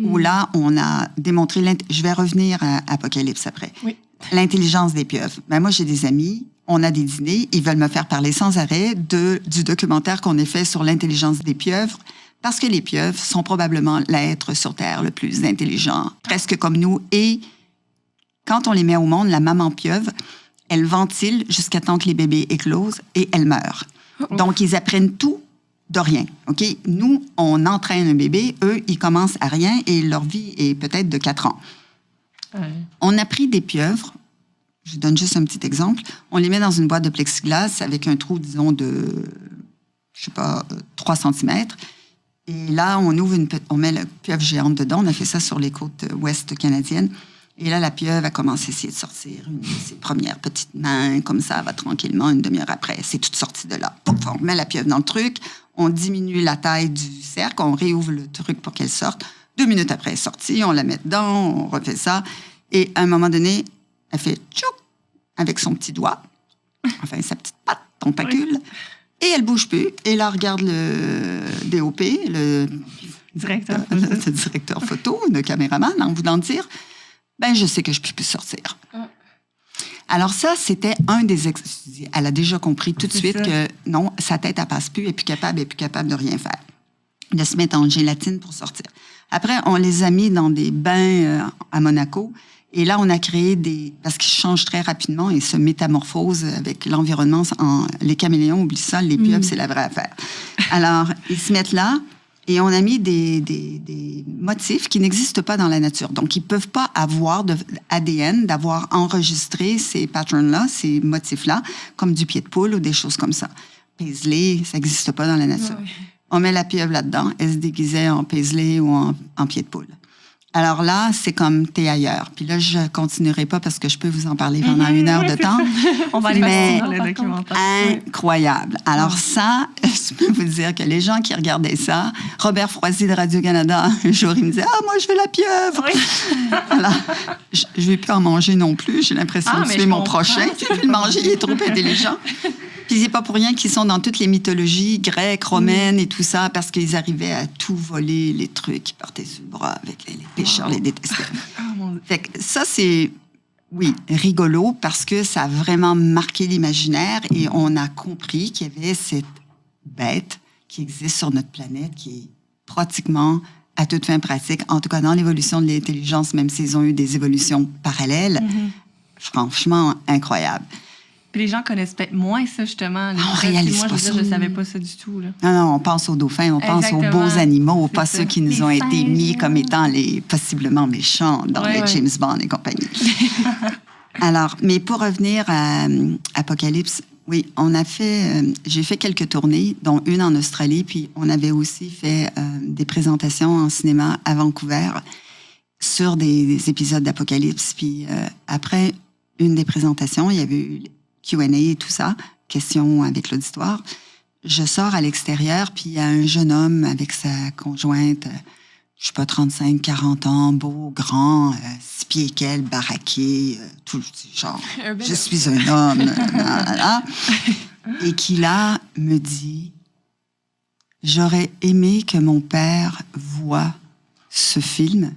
où là, on a démontré... Je vais revenir à Apocalypse après. Oui. L'intelligence des pieuvres. Moi, j'ai des amis, on a des dîners, ils veulent me faire parler sans arrêt du documentaire qu'on a fait sur l'intelligence des pieuvres, parce que les pieuvres sont probablement l'être sur Terre le plus intelligent, presque comme nous. Et quand on les met au monde, la maman pieuvre, elle ventile jusqu'à temps que les bébés éclosent et elle meurt. Donc, ils apprennent tout de rien. OK? Nous, on entraîne un bébé. Eux, ils commencent à rien et leur vie est peut-être de 4 ans. On a pris des pieuvres. Je donne juste un petit exemple. On les met dans une boîte de plexiglas avec un trou, disons, de, 3 cm. Et là, on met la pieuvre géante dedans. On a fait ça sur les côtes ouest canadiennes. Et là, la pieuvre a commencé à essayer de sortir une de ses premières petites mains, comme ça, elle va tranquillement, une demi-heure après, c'est toute sortie de là. Pouf, on met la pieuvre dans le truc, on diminue la taille du cercle, on réouvre le truc pour qu'elle sorte. 2 minutes après, elle est sortie, on la met dedans, on refait ça. Et à un moment donné, elle fait tchouk avec son petit doigt, enfin sa petite patte tentacule, et elle bouge plus. Et là, regarde le DOP, le directeur photo, le caméraman, en voulant dire... je sais que je ne peux plus sortir. Alors ça, c'était un des... Elle a déjà compris tout de suite que non, sa tête, elle passe plus, elle est plus capable de rien faire. De se mettre en gélatine pour sortir. Après, on les a mis dans des bains à Monaco. Et là, on a créé parce qu'ils changent très rapidement et se métamorphosent avec l'environnement. Les caméléons, oublie ça, les pieuvres, c'est la vraie affaire. Alors, ils se mettent là. Et on a mis des motifs qui n'existent pas dans la nature. Donc, ils ne peuvent pas avoir d'ADN, d'avoir enregistré ces patterns-là, ces motifs-là, comme du pied de poule ou des choses comme ça. Paisley, ça n'existe pas dans la nature. Ouais. On met la pieuvre là-dedans, elle se déguisait en paisley ou en pied de poule. Alors là, c'est comme t'es ailleurs. Puis là, je continuerai pas parce que je peux vous en parler pendant 1 heure de temps. On va aller voir le documentaire. Incroyable. Alors ça, je peux vous dire que les gens qui regardaient ça, Robert Froissy de Radio-Canada, un jour, il me disait « Ah, moi, je veux la pieuvre! Oui. » Voilà. Je ne vais plus en manger non plus. J'ai l'impression de tuer mon prochain. Je ne vais plus le manger, il est trop intelligent. Puis c'est pas pour rien qu'ils sont dans toutes les mythologies grecques, romaines et tout ça, parce qu'ils arrivaient à tout voler, les trucs. Ils partaient sur le bras avec les pêcheurs, les détestaient. Fait que ça, c'est... Oui, rigolo parce que ça a vraiment marqué l'imaginaire et on a compris qu'il y avait cette bête qui existe sur notre planète qui est pratiquement à toute fin pratique, en tout cas dans l'évolution de l'intelligence, même s'ils ont eu des évolutions parallèles, franchement incroyable. Puis les gens connaissent peut-être moins ça, justement. On réalise moi, pas je ça. Je savais pas ça du tout. Là. Non, on pense aux dauphins, on pense aux beaux animaux, pas ceux qui nous ont été mis comme étant les possiblement méchants dans les James Bond et compagnie. Alors, mais pour revenir à Apocalypse, oui, j'ai fait quelques tournées, dont une en Australie, puis on avait aussi fait des présentations en cinéma à Vancouver sur des épisodes d'Apocalypse. Puis après une des présentations, il y avait eu Q&A et tout ça, questions avec l'auditoire. Je sors à l'extérieur, puis il y a un jeune homme avec sa conjointe, je sais pas, 35, 40 ans, beau, grand, 6 pieds qu'elle, baraqué, tout genre, je suis un homme, et qui là me dit, j'aurais aimé que mon père voie ce film,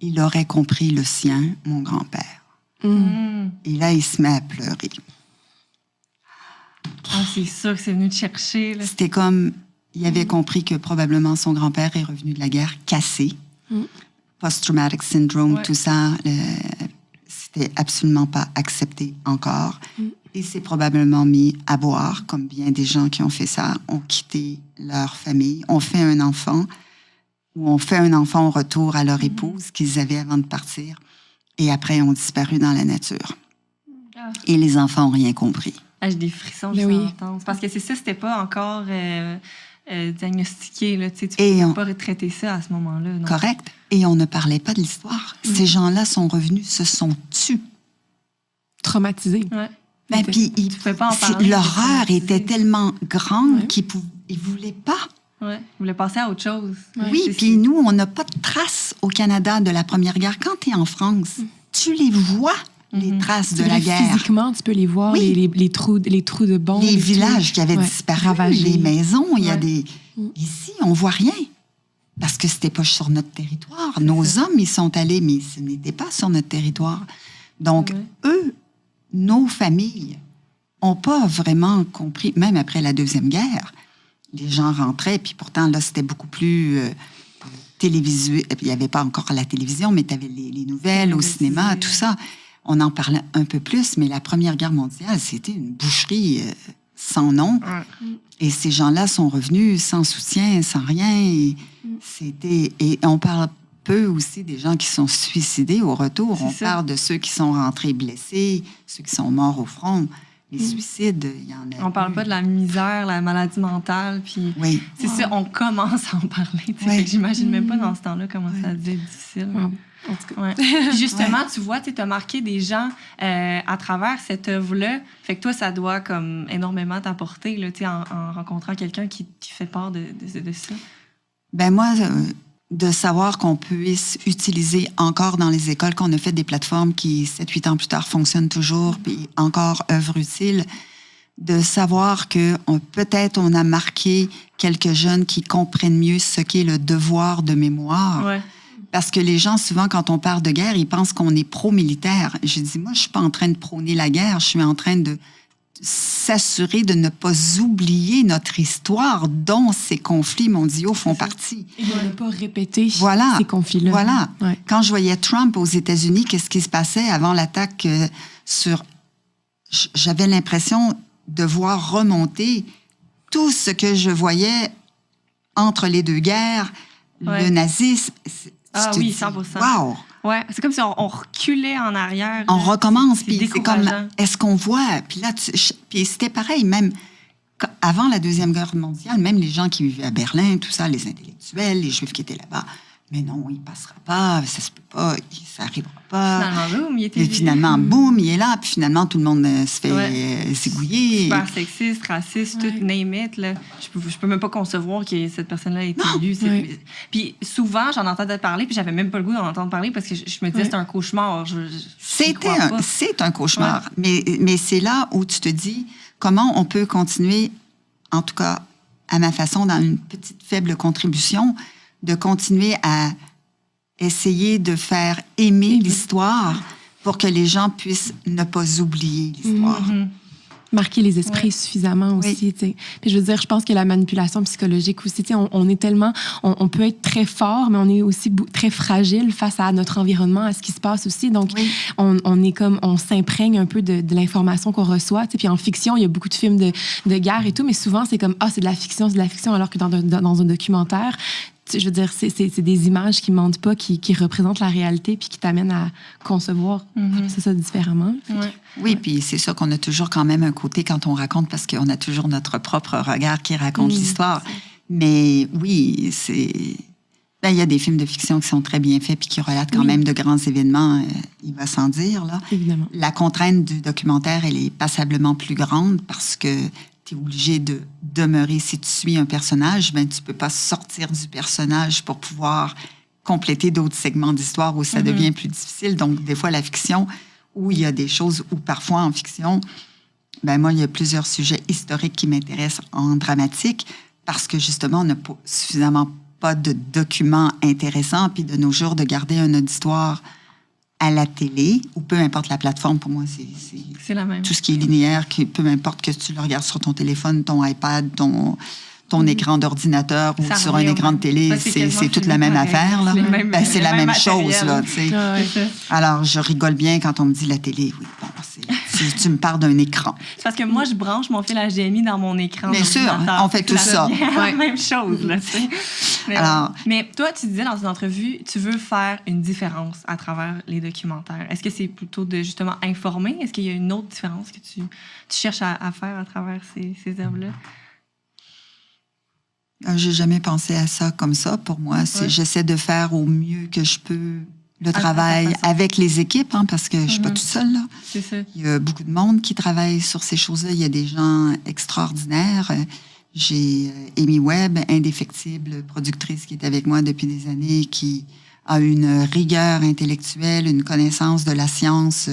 il aurait compris le sien, mon grand-père. Et là, il se met à pleurer. Ah, c'est sûr que c'est venu te chercher. Là. C'était comme, il avait compris que probablement son grand-père est revenu de la guerre cassé. Post-traumatic syndrome, tout ça, c'était absolument pas accepté encore. Et s'est probablement mis à boire, comme bien des gens qui ont fait ça, ont quitté leur famille, ont fait un enfant, ou ont fait un enfant au retour à leur épouse qu'ils avaient avant de partir, et après ont disparu dans la nature. Et les enfants n'ont rien compris. Ah, j'ai des frissons de l'entendre. Parce que c'est ça, c'était pas encore diagnostiqué. Là. Tu ne peux pas retraiter ça à ce moment-là. Non? Correct. Et on ne parlait pas de l'histoire. Ces gens-là sont revenus, se sont tus. Traumatisés. Ouais. Ben, puis l'horreur était tellement grande qu'ils ne voulaient pas. Oui, ils voulaient passer à autre chose. Oui, puis nous, on n'a pas de traces au Canada de la Première Guerre. Quand tu es en France, tu les vois. Les traces de la guerre. Physiquement, tu peux les voir, les trous de bombes. Les villages qui avaient disparu, les maisons, il y a des... Ici, on voit rien. Parce que c'était pas sur notre territoire. Nos hommes, ils sont allés, mais ce n'était pas sur notre territoire. Donc, eux, nos familles, n'ont pas vraiment compris, même après la Deuxième Guerre. Les gens rentraient, puis pourtant, là, c'était beaucoup plus... télévisuel. Il n'y avait pas encore la télévision, mais tu avais les nouvelles au cinéma, tout ça. On en parlait un peu plus, mais la Première Guerre mondiale, c'était une boucherie sans nom. Et ces gens-là sont revenus sans soutien, sans rien. Et on parle peu aussi des gens qui sont suicidés au retour. On parle de ceux qui sont rentrés blessés, ceux qui sont morts au front. Les suicides, il y en a. On parle pas de la misère, la maladie mentale, puis c'est ça, on commence à en parler. Fait que j'imagine même pas dans ce temps-là comment ça devait être difficile. En tout cas. Puis justement, tu vois, tu as marqué des gens à travers cette œuvre-là. Fait que toi, ça doit comme énormément t'apporter là, en rencontrant quelqu'un qui fait part de ça. Ben moi, de savoir qu'on puisse utiliser encore dans les écoles, qu'on a fait des plateformes qui, 7-8 ans plus tard, fonctionnent toujours, puis encore œuvre utile, de savoir que peut-être on a marqué quelques jeunes qui comprennent mieux ce qu'est le devoir de mémoire. Ouais. Parce que les gens, souvent, quand on parle de guerre, ils pensent qu'on est pro-militaire. Je dis, moi, je suis pas en train de prôner la guerre, je suis en train de s'assurer de ne pas oublier notre histoire dont ces conflits mondiaux font partie. Et de ne pas répéter ces conflits-là. Voilà. Ouais. Quand je voyais Trump aux États-Unis, qu'est-ce qui se passait avant l'attaque sur... J'avais l'impression de voir remonter tout ce que je voyais entre les deux guerres, le nazisme... Ah oui, 100%. Wow! Ouais, c'est comme si on reculait en arrière. On recommence, puis c'est comme, décourageant. est-ce qu'on voit? Puis là, puis c'était pareil, même avant la Deuxième Guerre mondiale, même les gens qui vivaient à Berlin, tout ça, les intellectuels, les Juifs qui étaient là-bas, Mais non, il passera pas, ça se peut pas, ça arrivera pas. Finalement, boum, il était Et finalement, boum, il est là. Puis finalement, tout le monde se fait zigouiller. Super sexiste, raciste, tout, name it. Là. Je peux même pas concevoir que cette personne-là ait été élue. Puis souvent, j'en entendais parler, puis j'avais même pas le goût d'en entendre parler parce que je me disais c'est un cauchemar. C'est un cauchemar. Mais c'est là où tu te dis comment on peut continuer, en tout cas à ma façon, dans une petite faible contribution, de continuer à essayer de faire aimer l'histoire pour que les gens puissent ne pas oublier l'histoire. Marquer les esprits suffisamment aussi, tu sais. Puis je veux dire, je pense que la manipulation psychologique aussi, tu sais, on est tellement... On peut être très fort, mais on est aussi très fragile face à notre environnement, à ce qui se passe aussi. Donc, on est comme... On s'imprègne un peu de l'information qu'on reçoit, tu sais. Puis en fiction, il y a beaucoup de films de guerre et tout, mais souvent, c'est comme, c'est de la fiction, alors que dans un documentaire... Je veux dire, c'est des images qui mentent pas, qui représentent la réalité puis qui t'amènent à concevoir ça différemment. Oui, puis c'est ça qu'on a toujours quand même un côté quand on raconte, parce qu'on a toujours notre propre regard qui raconte l'histoire. Mais oui, il y a des films de fiction qui sont très bien faits puis qui relatent quand même de grands événements, il va sans dire, là. Évidemment. La contrainte du documentaire, elle est passablement plus grande parce que tu es obligé de demeurer. Si tu suis un personnage, ben tu peux pas sortir du personnage pour pouvoir compléter d'autres segments d'histoire où ça devient plus difficile. Donc, des fois, la fiction, où il y a des choses, ou parfois en fiction, ben moi, il y a plusieurs sujets historiques qui m'intéressent en dramatique parce que, justement, on n'a suffisamment pas de documents intéressants. Puis, de nos jours, de garder un auditoire à la télé, ou peu importe la plateforme, pour moi, c'est la même. Tout ce qui est linéaire, peu importe que tu le regardes sur ton téléphone, ton iPad, ton écran d'ordinateur ou sur un écran de télé, c'est toute la même affaire. Là. C'est la même chose. Là, alors, je rigole bien quand on me dit la télé. Oui, bon, tu me parles d'un écran. C'est parce que moi, je branche mon fil HDMI dans mon écran. Bien sûr, on fait tout ça. La même chose. Là, mais toi, tu disais dans une entrevue, tu veux faire une différence à travers les documentaires. Est-ce que c'est plutôt de justement informer? Est-ce qu'il y a une autre différence que tu cherches à faire à travers ces œuvres-là? J'ai jamais pensé à ça comme ça. Pour moi, j'essaie de faire au mieux que je peux le travail avec les équipes, parce que je suis pas toute seule, là. C'est ça. Il y a beaucoup de monde qui travaille sur ces choses-là. Il y a des gens extraordinaires. J'ai Amy Webb, indéfectible productrice qui est avec moi depuis des années, qui a une rigueur intellectuelle, une connaissance de la science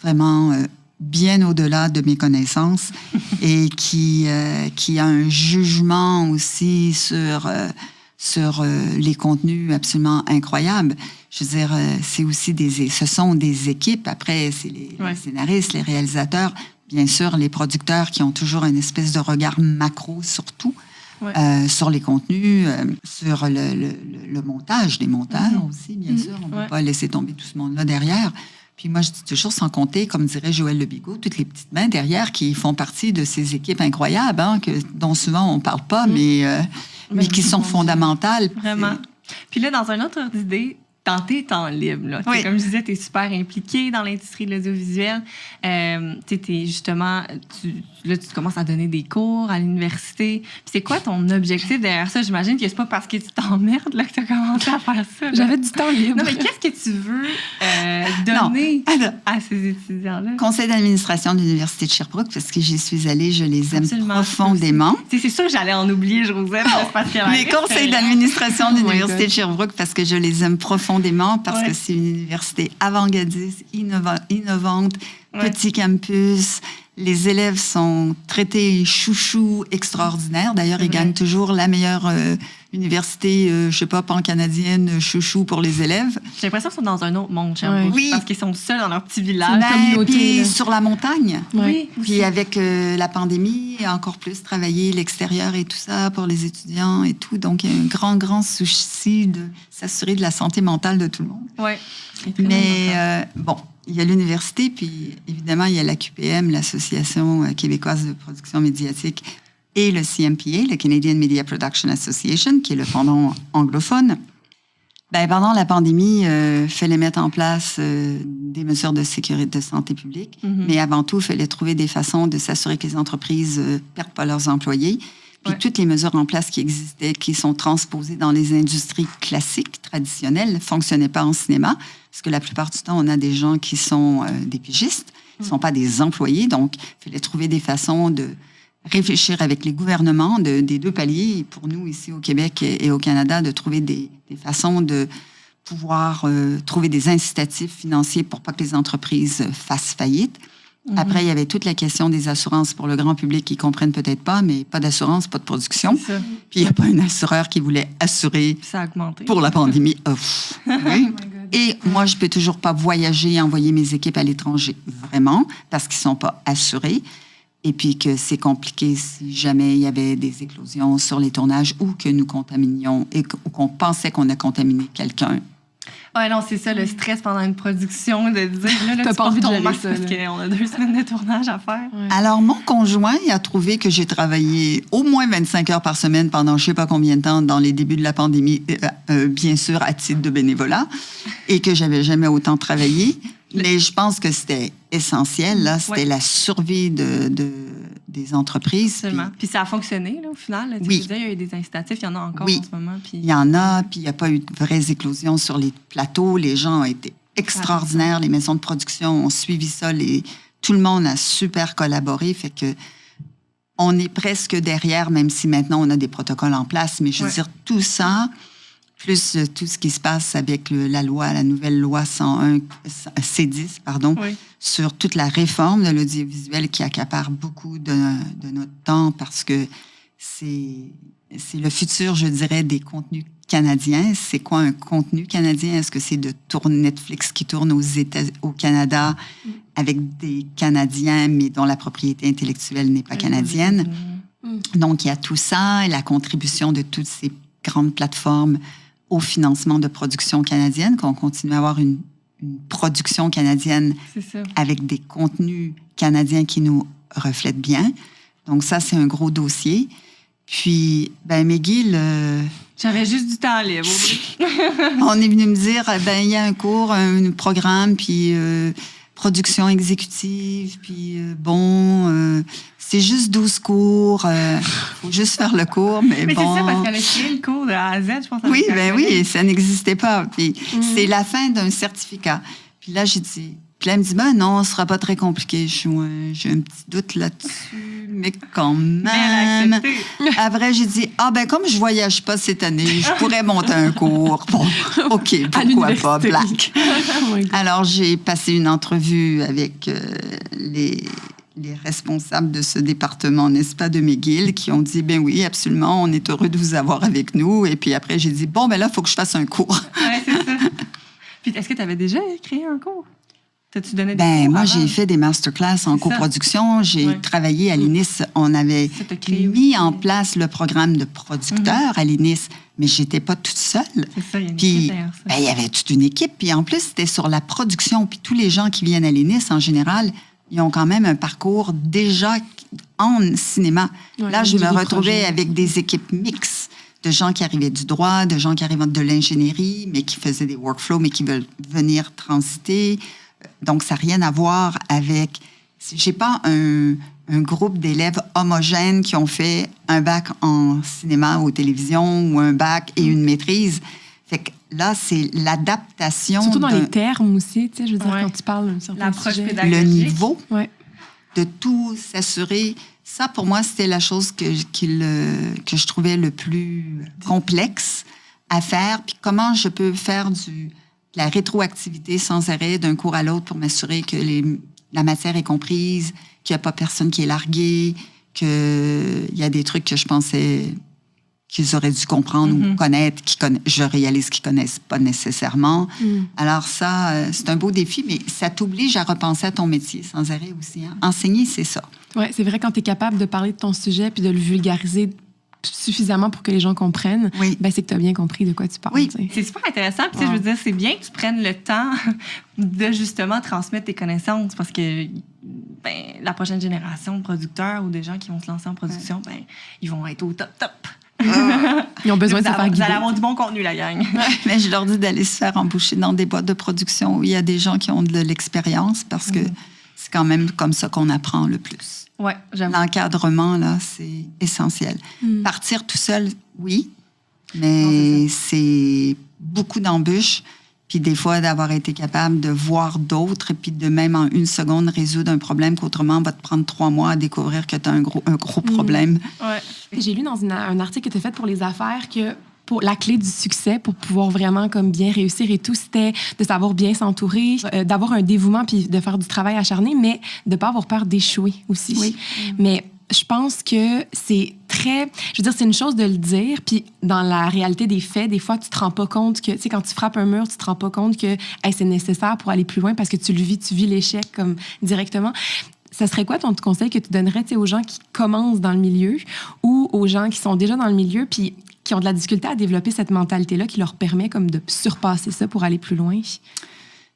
vraiment bien au-delà de mes connaissances et qui a un jugement aussi sur les contenus absolument incroyables. Je veux dire, ce sont des équipes. Après, c'est les scénaristes, les réalisateurs, bien sûr, les producteurs qui ont toujours une espèce de regard macro sur tout, sur les contenus, sur le montage, les monteurs aussi, bien sûr. On ne peut pas laisser tomber tout ce monde-là derrière. Puis moi, je dis toujours, sans compter, comme dirait Joël Lebigot, toutes les petites mains derrière qui font partie de ces équipes incroyables, dont souvent on ne parle pas, mais qui sont fondamentales. Vraiment. Puis là, dans un autre ordre d'idée, dans tes temps libres, là, comme je disais, tu es super impliquée dans l'industrie de l'audiovisuel. Justement, tu commences à donner des cours à l'université. Puis c'est quoi ton objectif derrière ça? J'imagine que c'est pas parce que tu t'emmerdes là, que tu as commencé à faire ça. Là. J'avais du temps libre. Non, mais qu'est-ce que tu veux donner à ces étudiants-là? Conseil d'administration de l'Université de Sherbrooke, parce que j'y suis allée, je les aime profondément. C'est sûr que j'allais en oublier, Josette. Les conseils d'administration de l'Université de Sherbrooke, parce que je les aime profondément, parce que c'est une université avant-gardiste, innovante, petit campus. Les élèves sont traités chouchou extraordinaires. D'ailleurs, ils gagnent toujours la meilleure université, je sais pas, pan-canadienne, chouchou pour les élèves. J'ai l'impression qu'ils sont dans un autre monde, Sherbrooke, parce qu'ils sont seuls dans leur petit village. Puis sur la montagne. Oui. Puis avec la pandémie, encore plus travailler l'extérieur et tout ça pour les étudiants et tout. Donc, il y a un grand, grand souci de s'assurer de la santé mentale de tout le monde. Oui. Mais bon, il y a l'université, puis évidemment, il y a la QPM, l'Association québécoise de production médiatique, et le CMPA, le Canadian Media Production Association, qui est le pendant anglophone. Ben, pendant la pandémie, il fallait mettre en place des mesures de sécurité, de santé publique, mais avant tout, il fallait trouver des façons de s'assurer que les entreprises ne perdent pas leurs employés. Puis toutes les mesures en place qui existaient, qui sont transposées dans les industries classiques, traditionnelles, ne fonctionnaient pas en cinéma, parce que la plupart du temps, on a des gens qui sont des pigistes, ils ne sont pas des employés, donc il fallait trouver des façons de réfléchir avec les gouvernements des deux paliers, et pour nous, ici au Québec et au Canada, de trouver des façons de pouvoir trouver des incitatifs financiers pour pas que les entreprises fassent faillite. Après, il y avait toute la question des assurances pour le grand public qui ne comprennent peut-être pas, mais pas d'assurance, pas de production. Puis il n'y a pas un assureur qui voulait assurer ça a augmenté. Pour la pandémie. Oui. Et moi, je ne peux toujours pas voyager et envoyer mes équipes à l'étranger, vraiment, parce qu'ils ne sont pas assurés. Et puis que c'est compliqué si jamais il y avait des éclosions sur les tournages ou que nous contaminions ou qu'on pensait qu'on a contaminé quelqu'un. Ouais, non, c'est ça, le stress pendant une production, de dire, là tu portes ton masque parce qu'on a 2 semaines de tournage à faire. Ouais. Alors, mon conjoint, il a trouvé que j'ai travaillé au moins 25 heures par semaine pendant je ne sais pas combien de temps dans les débuts de la pandémie, bien sûr, à titre de bénévolat, et que j'avais jamais autant travaillé. Mais je pense que c'était essentiel, là. C'était la survie des entreprises. Seulement. Puis ça a fonctionné, là, au final. Là, oui. Tu disais, il y a eu des incitatifs, il y en a encore en ce moment. Puis... Il y en a, puis il n'y a pas eu de vraies éclosions sur les plateaux. Les gens ont été extraordinaires. Les maisons de production ont suivi ça. Tout le monde a super collaboré. Fait que on est presque derrière, même si maintenant on a des protocoles en place. Mais je veux dire, tout ça, plus tout ce qui se passe avec la nouvelle loi 101, C10, sur toute la réforme de l'audiovisuel qui accapare beaucoup de notre temps parce que c'est le futur, je dirais, des contenus canadiens. C'est quoi un contenu canadien? Est-ce que c'est de Netflix qui tourne au Canada avec des Canadiens, mais dont la propriété intellectuelle n'est pas canadienne? Donc, il y a tout ça et la contribution de toutes ces grandes plateformes au financement de production canadienne, qu'on continue à avoir une production canadienne avec des contenus canadiens qui nous reflètent bien. Donc ça, c'est un gros dossier. Puis, McGill... J'avais juste du temps libre, Audrey. On est venu me dire, il y a un cours, un programme, puis production exécutive, puis c'est juste 12 cours. Faut juste faire le cours, mais bon... Mais c'est ça, parce qu'elle a créé le cours de A à Z, je pense. Oui, oui, ça n'existait pas. Puis c'est la fin d'un certificat. Puis là, j'ai dit... Puis là, elle me dit, non, ce sera pas très compliqué. J'ai un petit doute là-dessus, mais quand même. Après, j'ai dit, comme je voyage pas cette année, je pourrais monter un cours. Bon, OK, pourquoi pas, Black. Alors, j'ai passé une entrevue avec les responsables de ce département, n'est-ce pas, de McGill, qui ont dit, oui, absolument, on est heureux de vous avoir avec nous. Et puis après, j'ai dit, là, il faut que je fasse un cours. Oui, c'est ça. Puis, est-ce que tu avais déjà créé un cours? T'as-tu donné des cours moi, avant? j'ai fait des masterclass en coproduction. J'ai travaillé à l'INIS. On avait mis en place le programme de producteurs à l'INIS, mais je n'étais pas toute seule. C'est ça, il y a une équipe derrière ça. Il y avait toute une équipe. Puis en plus, c'était sur la production. Puis tous les gens qui viennent à l'INIS, en général, ils ont quand même un parcours déjà en cinéma. Là, je me retrouvais avec des équipes mixtes de gens qui arrivaient du droit, de gens qui arrivaient de l'ingénierie, mais qui faisaient des workflows, mais qui veulent venir transiter. Donc, ça n'a rien à voir avec... Je n'ai pas un groupe d'élèves homogènes qui ont fait un bac en cinéma ou télévision ou un bac et une maîtrise. Fait que là, c'est l'adaptation... Surtout dans les termes aussi, tu sais, je veux dire, quand tu parles... L'approche pédagogique. Le niveau de tout s'assurer. Ça, pour moi, c'était la chose que je trouvais le plus complexe à faire. Puis comment je peux faire la rétroactivité sans arrêt d'un cours à l'autre pour m'assurer que la matière est comprise, qu'il n'y a pas personne qui est largué, qu'il y a des trucs que je pensais qu'ils auraient dû comprendre ou connaître, je réalise qu'ils ne connaissent pas nécessairement. Alors ça, c'est un beau défi, mais ça t'oblige à repenser à ton métier sans arrêt aussi. Hein? Enseigner, c'est ça. Oui, c'est vrai, quand tu es capable de parler de ton sujet puis de le vulgariser suffisamment pour que les gens comprennent, c'est que tu as bien compris de quoi tu parles. Oui, c'est super intéressant. Puis, je veux dire, c'est bien que tu prennes le temps de justement transmettre tes connaissances parce que la prochaine génération de producteurs ou des gens qui vont se lancer en production, ils vont être au top. Ils ont besoin de se faire guider. Vous allez avoir du bon contenu, la gang. Mais je leur dis d'aller se faire embaucher dans des boîtes de production où il y a des gens qui ont de l'expérience parce que c'est quand même comme ça qu'on apprend le plus. Ouais, j'avoue. L'encadrement, là, c'est essentiel. Partir tout seul, oui, mais Non, c'est beaucoup d'embûches. Puis des fois, d'avoir été capable de voir d'autres et puis de même en 1 seconde résoudre un problème qu'autrement va te prendre 3 mois à découvrir que tu as un gros problème. Ouais. J'ai lu dans un article que tu as fait pour Les Affaires que pour la clé du succès, pour pouvoir vraiment comme bien réussir et tout, c'était de savoir bien s'entourer, d'avoir un dévouement puis de faire du travail acharné, mais de ne pas avoir peur d'échouer aussi. Oui. Mais je pense que c'est très... Je veux dire, c'est une chose de le dire, puis dans la réalité des faits, des fois, tu te rends pas compte que... Tu sais, quand tu frappes un mur, tu te rends pas compte que hey, c'est nécessaire pour aller plus loin parce que tu vis l'échec comme directement. Ça serait quoi ton conseil que tu donnerais aux gens qui commencent dans le milieu ou aux gens qui sont déjà dans le milieu puis qui ont de la difficulté à développer cette mentalité-là qui leur permet comme de surpasser ça pour aller plus loin?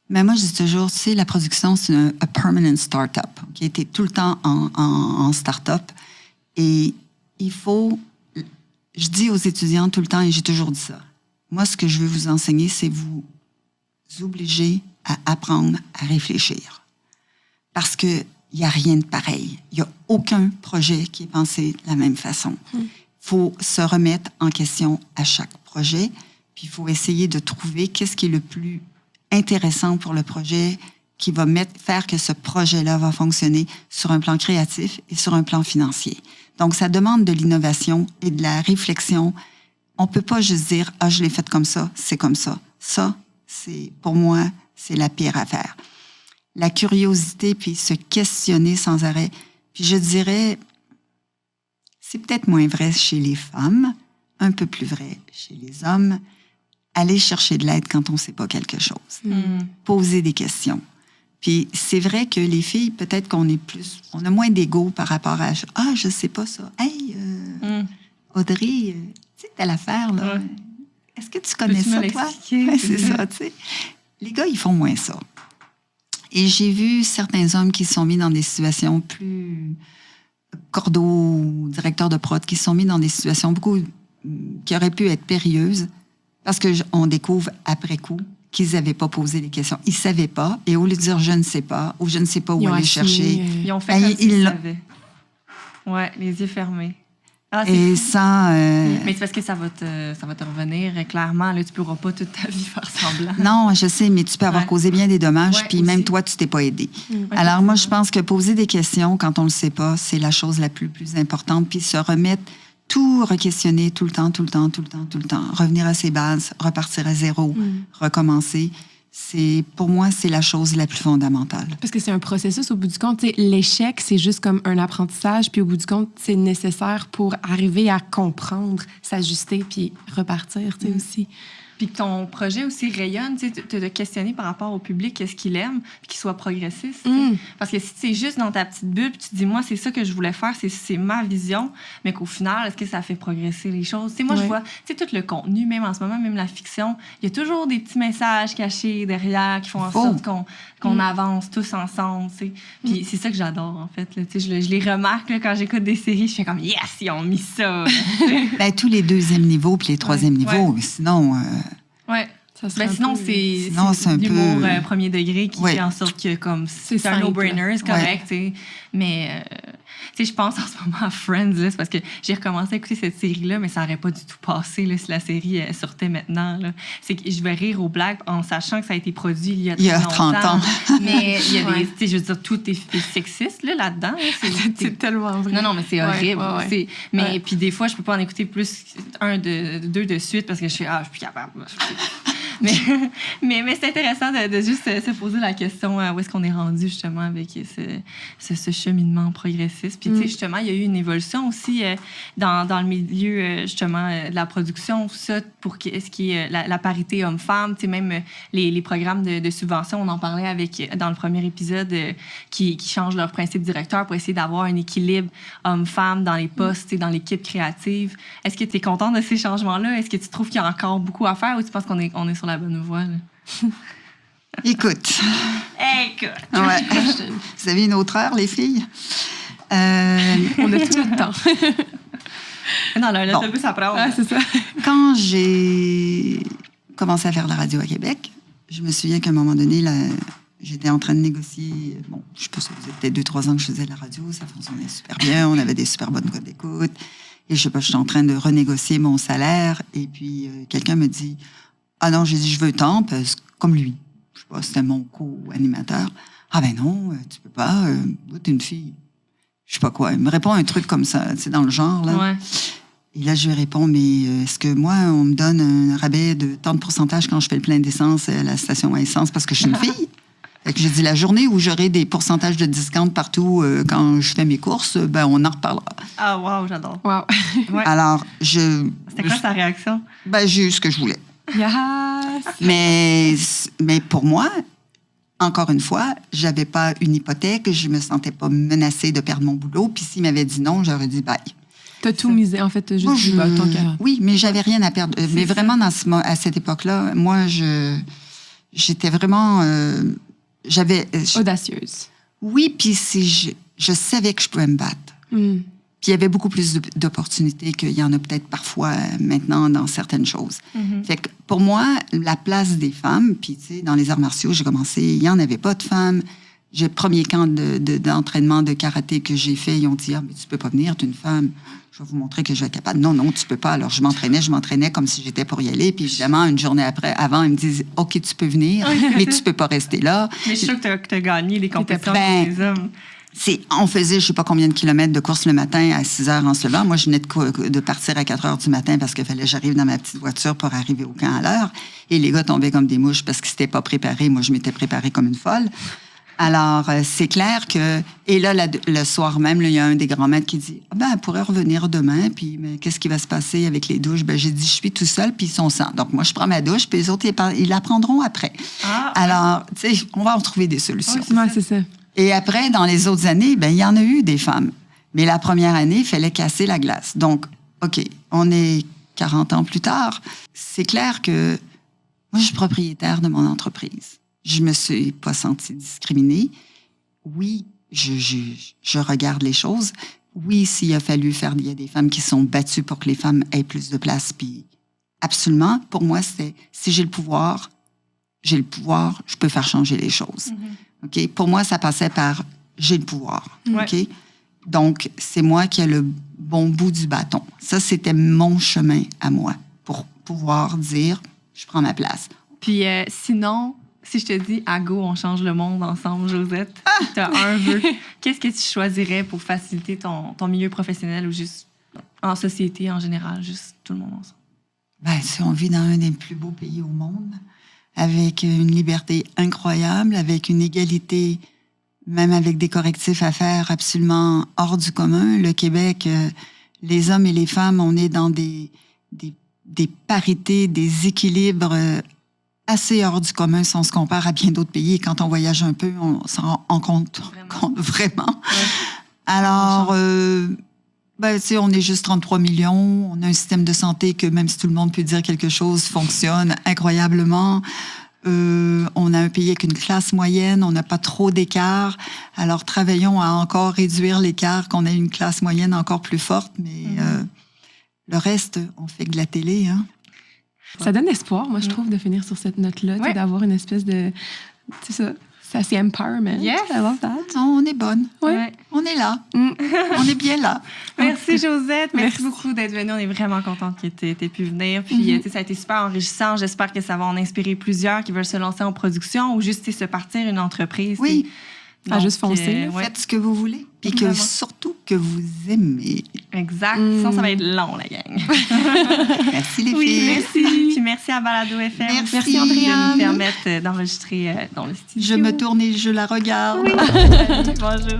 Mais moi, je dis toujours, tu sais, la production, c'est un permanent start-up. Qui a été tout le temps en start-up. Et il faut... Je dis aux étudiants tout le temps, et j'ai toujours dit ça, moi, ce que je veux vous enseigner, c'est vous obliger à apprendre à réfléchir. Parce qu'il n'y a rien de pareil. Il n'y a aucun projet qui est pensé de la même façon. Il faut se remettre en question à chaque projet, puis il faut essayer de trouver qu'est-ce qui est le plus intéressant pour le projet, qui va faire que ce projet-là va fonctionner sur un plan créatif et sur un plan financier. Donc, ça demande de l'innovation et de la réflexion. On ne peut pas juste dire « Ah, je l'ai fait comme ça, c'est comme ça ». Ça, pour moi, c'est la pire affaire. La curiosité, puis se questionner sans arrêt. Puis je dirais, c'est peut-être moins vrai chez les femmes, un peu plus vrai chez les hommes. Aller chercher de l'aide quand on ne sait pas quelque chose. Poser des questions. Puis c'est vrai que les filles, peut-être qu'on a moins d'ego par rapport à « Ah, je ne sais pas ça. Hey, Audrey, tu sais, telle affaire, là. Ouais. Est-ce que tu connais ça, toi? » Ouais, c'est ça, tu sais. Les gars, ils font moins ça. Et j'ai vu certains hommes qui se sont mis dans des situations plus cordeaux, directeurs de prod, qui se sont mis dans des situations qui auraient pu être périlleuses parce qu'on découvre après coup qu'ils n'avaient pas posé les questions. Ils ne savaient pas, et au lieu de dire « je ne sais pas » ou « je ne sais pas où aller chercher », ils ont fait comme s'ils savaient. Ouais, les yeux fermés. Ah, et sans... Mais c'est parce que ça va te revenir clairement. Là, tu ne pourras pas toute ta vie faire semblant. Non, je sais, mais tu peux avoir causé bien des dommages, puis même toi, tu ne t'es pas aidé. Alors moi, je pense que poser des questions quand on ne le sait pas, c'est la chose la plus importante. Puis se remettre, tout re-questionner tout le temps. Revenir à ses bases, repartir à zéro, recommencer. Pour moi, c'est la chose la plus fondamentale. Parce que c'est un processus, au bout du compte. L'échec, c'est juste comme un apprentissage, puis au bout du compte, c'est nécessaire pour arriver à comprendre, s'ajuster, puis repartir, tu sais, aussi. Puis que ton projet aussi rayonne, tu sais, te questionner par rapport au public, qu'est-ce qu'il aime, puis qu'il soit progressiste. Parce que si c'est juste dans ta petite bulle, puis tu te dis, moi, c'est ça que je voulais faire, c'est ma vision, mais qu'au final, est-ce que ça fait progresser les choses? Tu sais, moi, je vois, tu sais, tout le contenu, même en ce moment, même la fiction, il y a toujours des petits messages cachés derrière qui font en sorte qu'on avance tous ensemble, tu sais. Puis c'est ça que j'adore, en fait. Là, tu sais, je les remarque là, quand j'écoute des séries, je fais comme, yes, ils ont mis ça. Ben, tous les 2e niveaux puis les 3e niveaux, sinon... Sinon, c'est l'humour premier degré qui fait en sorte que comme c'est un no-brainer, c'est correct. Mais je pense en ce moment à Friends, là, c'est parce que j'ai recommencé à écouter cette série-là, mais ça n'aurait pas du tout passé là, si la série sortait maintenant. Là. C'est que je vais rire aux blagues en sachant que ça a été produit il y a 30 ans. Mais il y a des, je veux dire, tout est sexiste là-dedans. Là, c'est tellement vrai. Non, mais c'est horrible. Mais puis des fois, je peux pas en écouter plus deux de suite parce que je suis plus capable. Mais c'est intéressant de juste se poser la question où est-ce qu'on est rendu justement avec ce cheminement progressiste. Puis tu sais, justement, il y a eu une évolution aussi dans le milieu justement de la production, ça, pour ce qui est la parité homme-femme. Tu sais, même les programmes de subvention, on en parlait dans le premier épisode, qui changent leur principe directeur pour essayer d'avoir un équilibre homme-femme dans les postes, dans l'équipe créative. Est-ce que tu es contente de ces changements-là? Est-ce que tu trouves qu'il y a encore beaucoup à faire ou tu penses qu'on est sur la bonne voie? Là? Écoute. Ouais. Vous avez une autre heure, les filles? On a tout le temps. Non, l'autobus, ça prend. Ah, c'est ça. Quand j'ai commencé à faire la radio à Québec, je me souviens qu'à un moment donné, j'étais en train de négocier. Bon, je sais pas, ça faisait peut-être 2-3 ans que je faisais de la radio. Ça fonctionnait super bien. On avait des super bonnes codes d'écoute. Et je sais pas, j'étais en train de renégocier mon salaire. Et puis, quelqu'un me dit, ah non, j'ai dit, je veux tant, parce que comme lui. Je sais pas, c'était mon co-animateur. Ah ben non, tu peux pas. T'es une fille. Je sais pas quoi. Il me répond un truc comme ça, c'est dans le genre, là. Ouais. Et là, je lui réponds, mais est-ce que moi, on me donne un rabais de tant de pourcentage quand je fais le plein d'essence à la station à essence parce que je suis une fille? Fait que j'ai dit, la journée où j'aurai des pourcentages de discount partout quand je fais mes courses, ben on en reparlera. Ah, wow, j'adore. Wow. Ouais. Alors, C'était quoi sa réaction? Ben, j'ai eu ce que je voulais. Yes! Mais pour moi, encore une fois, j'avais pas une hypothèque, je me sentais pas menacée de perdre mon boulot. Puis s'il m'avait dit non, j'aurais dit bye. T'as tout misé, en fait, t'as juste dit, bah, tant qu'à... Oui, mais j'avais rien à perdre. Mais vraiment, à cette époque-là, moi, j'étais vraiment... Audacieuse. Oui, puis je savais que je pouvais me battre. Mm. Puis il y avait beaucoup plus d'opportunités qu'il y en a peut-être parfois maintenant dans certaines choses. Mm-hmm. Fait que pour moi, la place des femmes, puis tu sais, dans les arts martiaux, j'ai commencé, il n'y en avait pas de femmes. J'ai le premier camp d'entraînement de karaté que j'ai fait, ils ont dit, ah, mais tu peux pas venir, tu es une femme. Je vais vous montrer que je vais être capable. Non, non, tu peux pas. Alors, je m'entraînais comme si j'étais pour y aller. Puis, évidemment, une journée avant, ils me disent, OK, tu peux venir, mais tu peux pas rester là. Mais je suis sûre que tu as gagné les compétitions Ben, avec les hommes. On faisait, je sais pas combien de kilomètres de course le matin à 6 heures en se levant. Moi, je venais de partir à 4 heures du matin parce qu'il fallait que j'arrive dans ma petite voiture pour arriver au camp à l'heure. Et les gars tombaient comme des mouches parce qu'ils s'étaient pas préparés. Moi, je m'étais préparée comme une folle. Alors, c'est clair que... Et là, le soir même, il y a un des grands maîtres qui dit, ah ben, elle pourrait revenir demain, puis mais qu'est-ce qui va se passer avec les douches? Ben, j'ai dit, je suis tout seul, puis ils sont 100. Donc, moi, je prends ma douche, puis les autres, ils la prendront après. Ah, alors, tu sais, on va en trouver des solutions. Ouais, c'est ça. Et après, dans les autres années, ben, il y en a eu des femmes. Mais la première année, il fallait casser la glace. Donc, OK, on est 40 ans plus tard. C'est clair que moi, je suis propriétaire de mon entreprise. Je me suis pas sentie discriminée. Oui, je regarde les choses. Oui, s'il a fallu il y a des femmes qui sont battues pour que les femmes aient plus de place. Puis, absolument, pour moi, c'est si j'ai le pouvoir, je peux faire changer les choses. Mm-hmm. OK? Pour moi, ça passait par j'ai le pouvoir. Ouais. OK? Donc, c'est moi qui ai le bon bout du bâton. Ça, c'était mon chemin à moi pour pouvoir dire je prends ma place. Puis sinon, si je te dis à go, on change le monde ensemble, Josette, tu as un vœu, qu'est-ce que tu choisirais pour faciliter ton milieu professionnel ou juste en société en général, juste tout le monde ensemble? Ben, si on vit dans un des plus beaux pays au monde, avec une liberté incroyable, avec une égalité, même avec des correctifs à faire absolument hors du commun. Le Québec, les hommes et les femmes, on est dans des parités, des équilibres assez hors du commun si on se compare à bien d'autres pays. Et quand on voyage un peu, on s'en rend compte vraiment. Ouais. Alors, ben, tu sais, on est juste 33 millions. On a un système de santé que, même si tout le monde peut dire quelque chose, fonctionne incroyablement. On a un pays avec une classe moyenne. On n'a pas trop d'écart. Alors, travaillons à encore réduire l'écart, qu'on ait une classe moyenne encore plus forte. Mais le reste, on fait que de la télé, hein. Ça donne espoir, moi, je trouve, de finir sur cette note-là, Ouais. d'avoir une espèce de... C'est ça. C'est assez empowerment. Yes. I love that. Non, on est bonne. Ouais. On est là. On est bien là. Merci, Josette. Merci Merci. beaucoup d'être venue. On est vraiment contente que tu aies pu venir. Puis, tu sais, ça a été super enrichissant. J'espère que ça va en inspirer plusieurs qui veulent se lancer en production ou juste tu sais, se partir une entreprise. Oui. tu sais. À juste foncer. ouais. Faites ce que vous voulez. Puis que Vraiment. surtout que vous aimez. Exact. Sinon, ça va être long, la gang. Merci les Oui, filles. merci. Puis merci à Balado FM. Merci, de Andréane. nous permettre d'enregistrer dans le studio. Je me tourne et je la regarde. Oui. Salut, bonjour.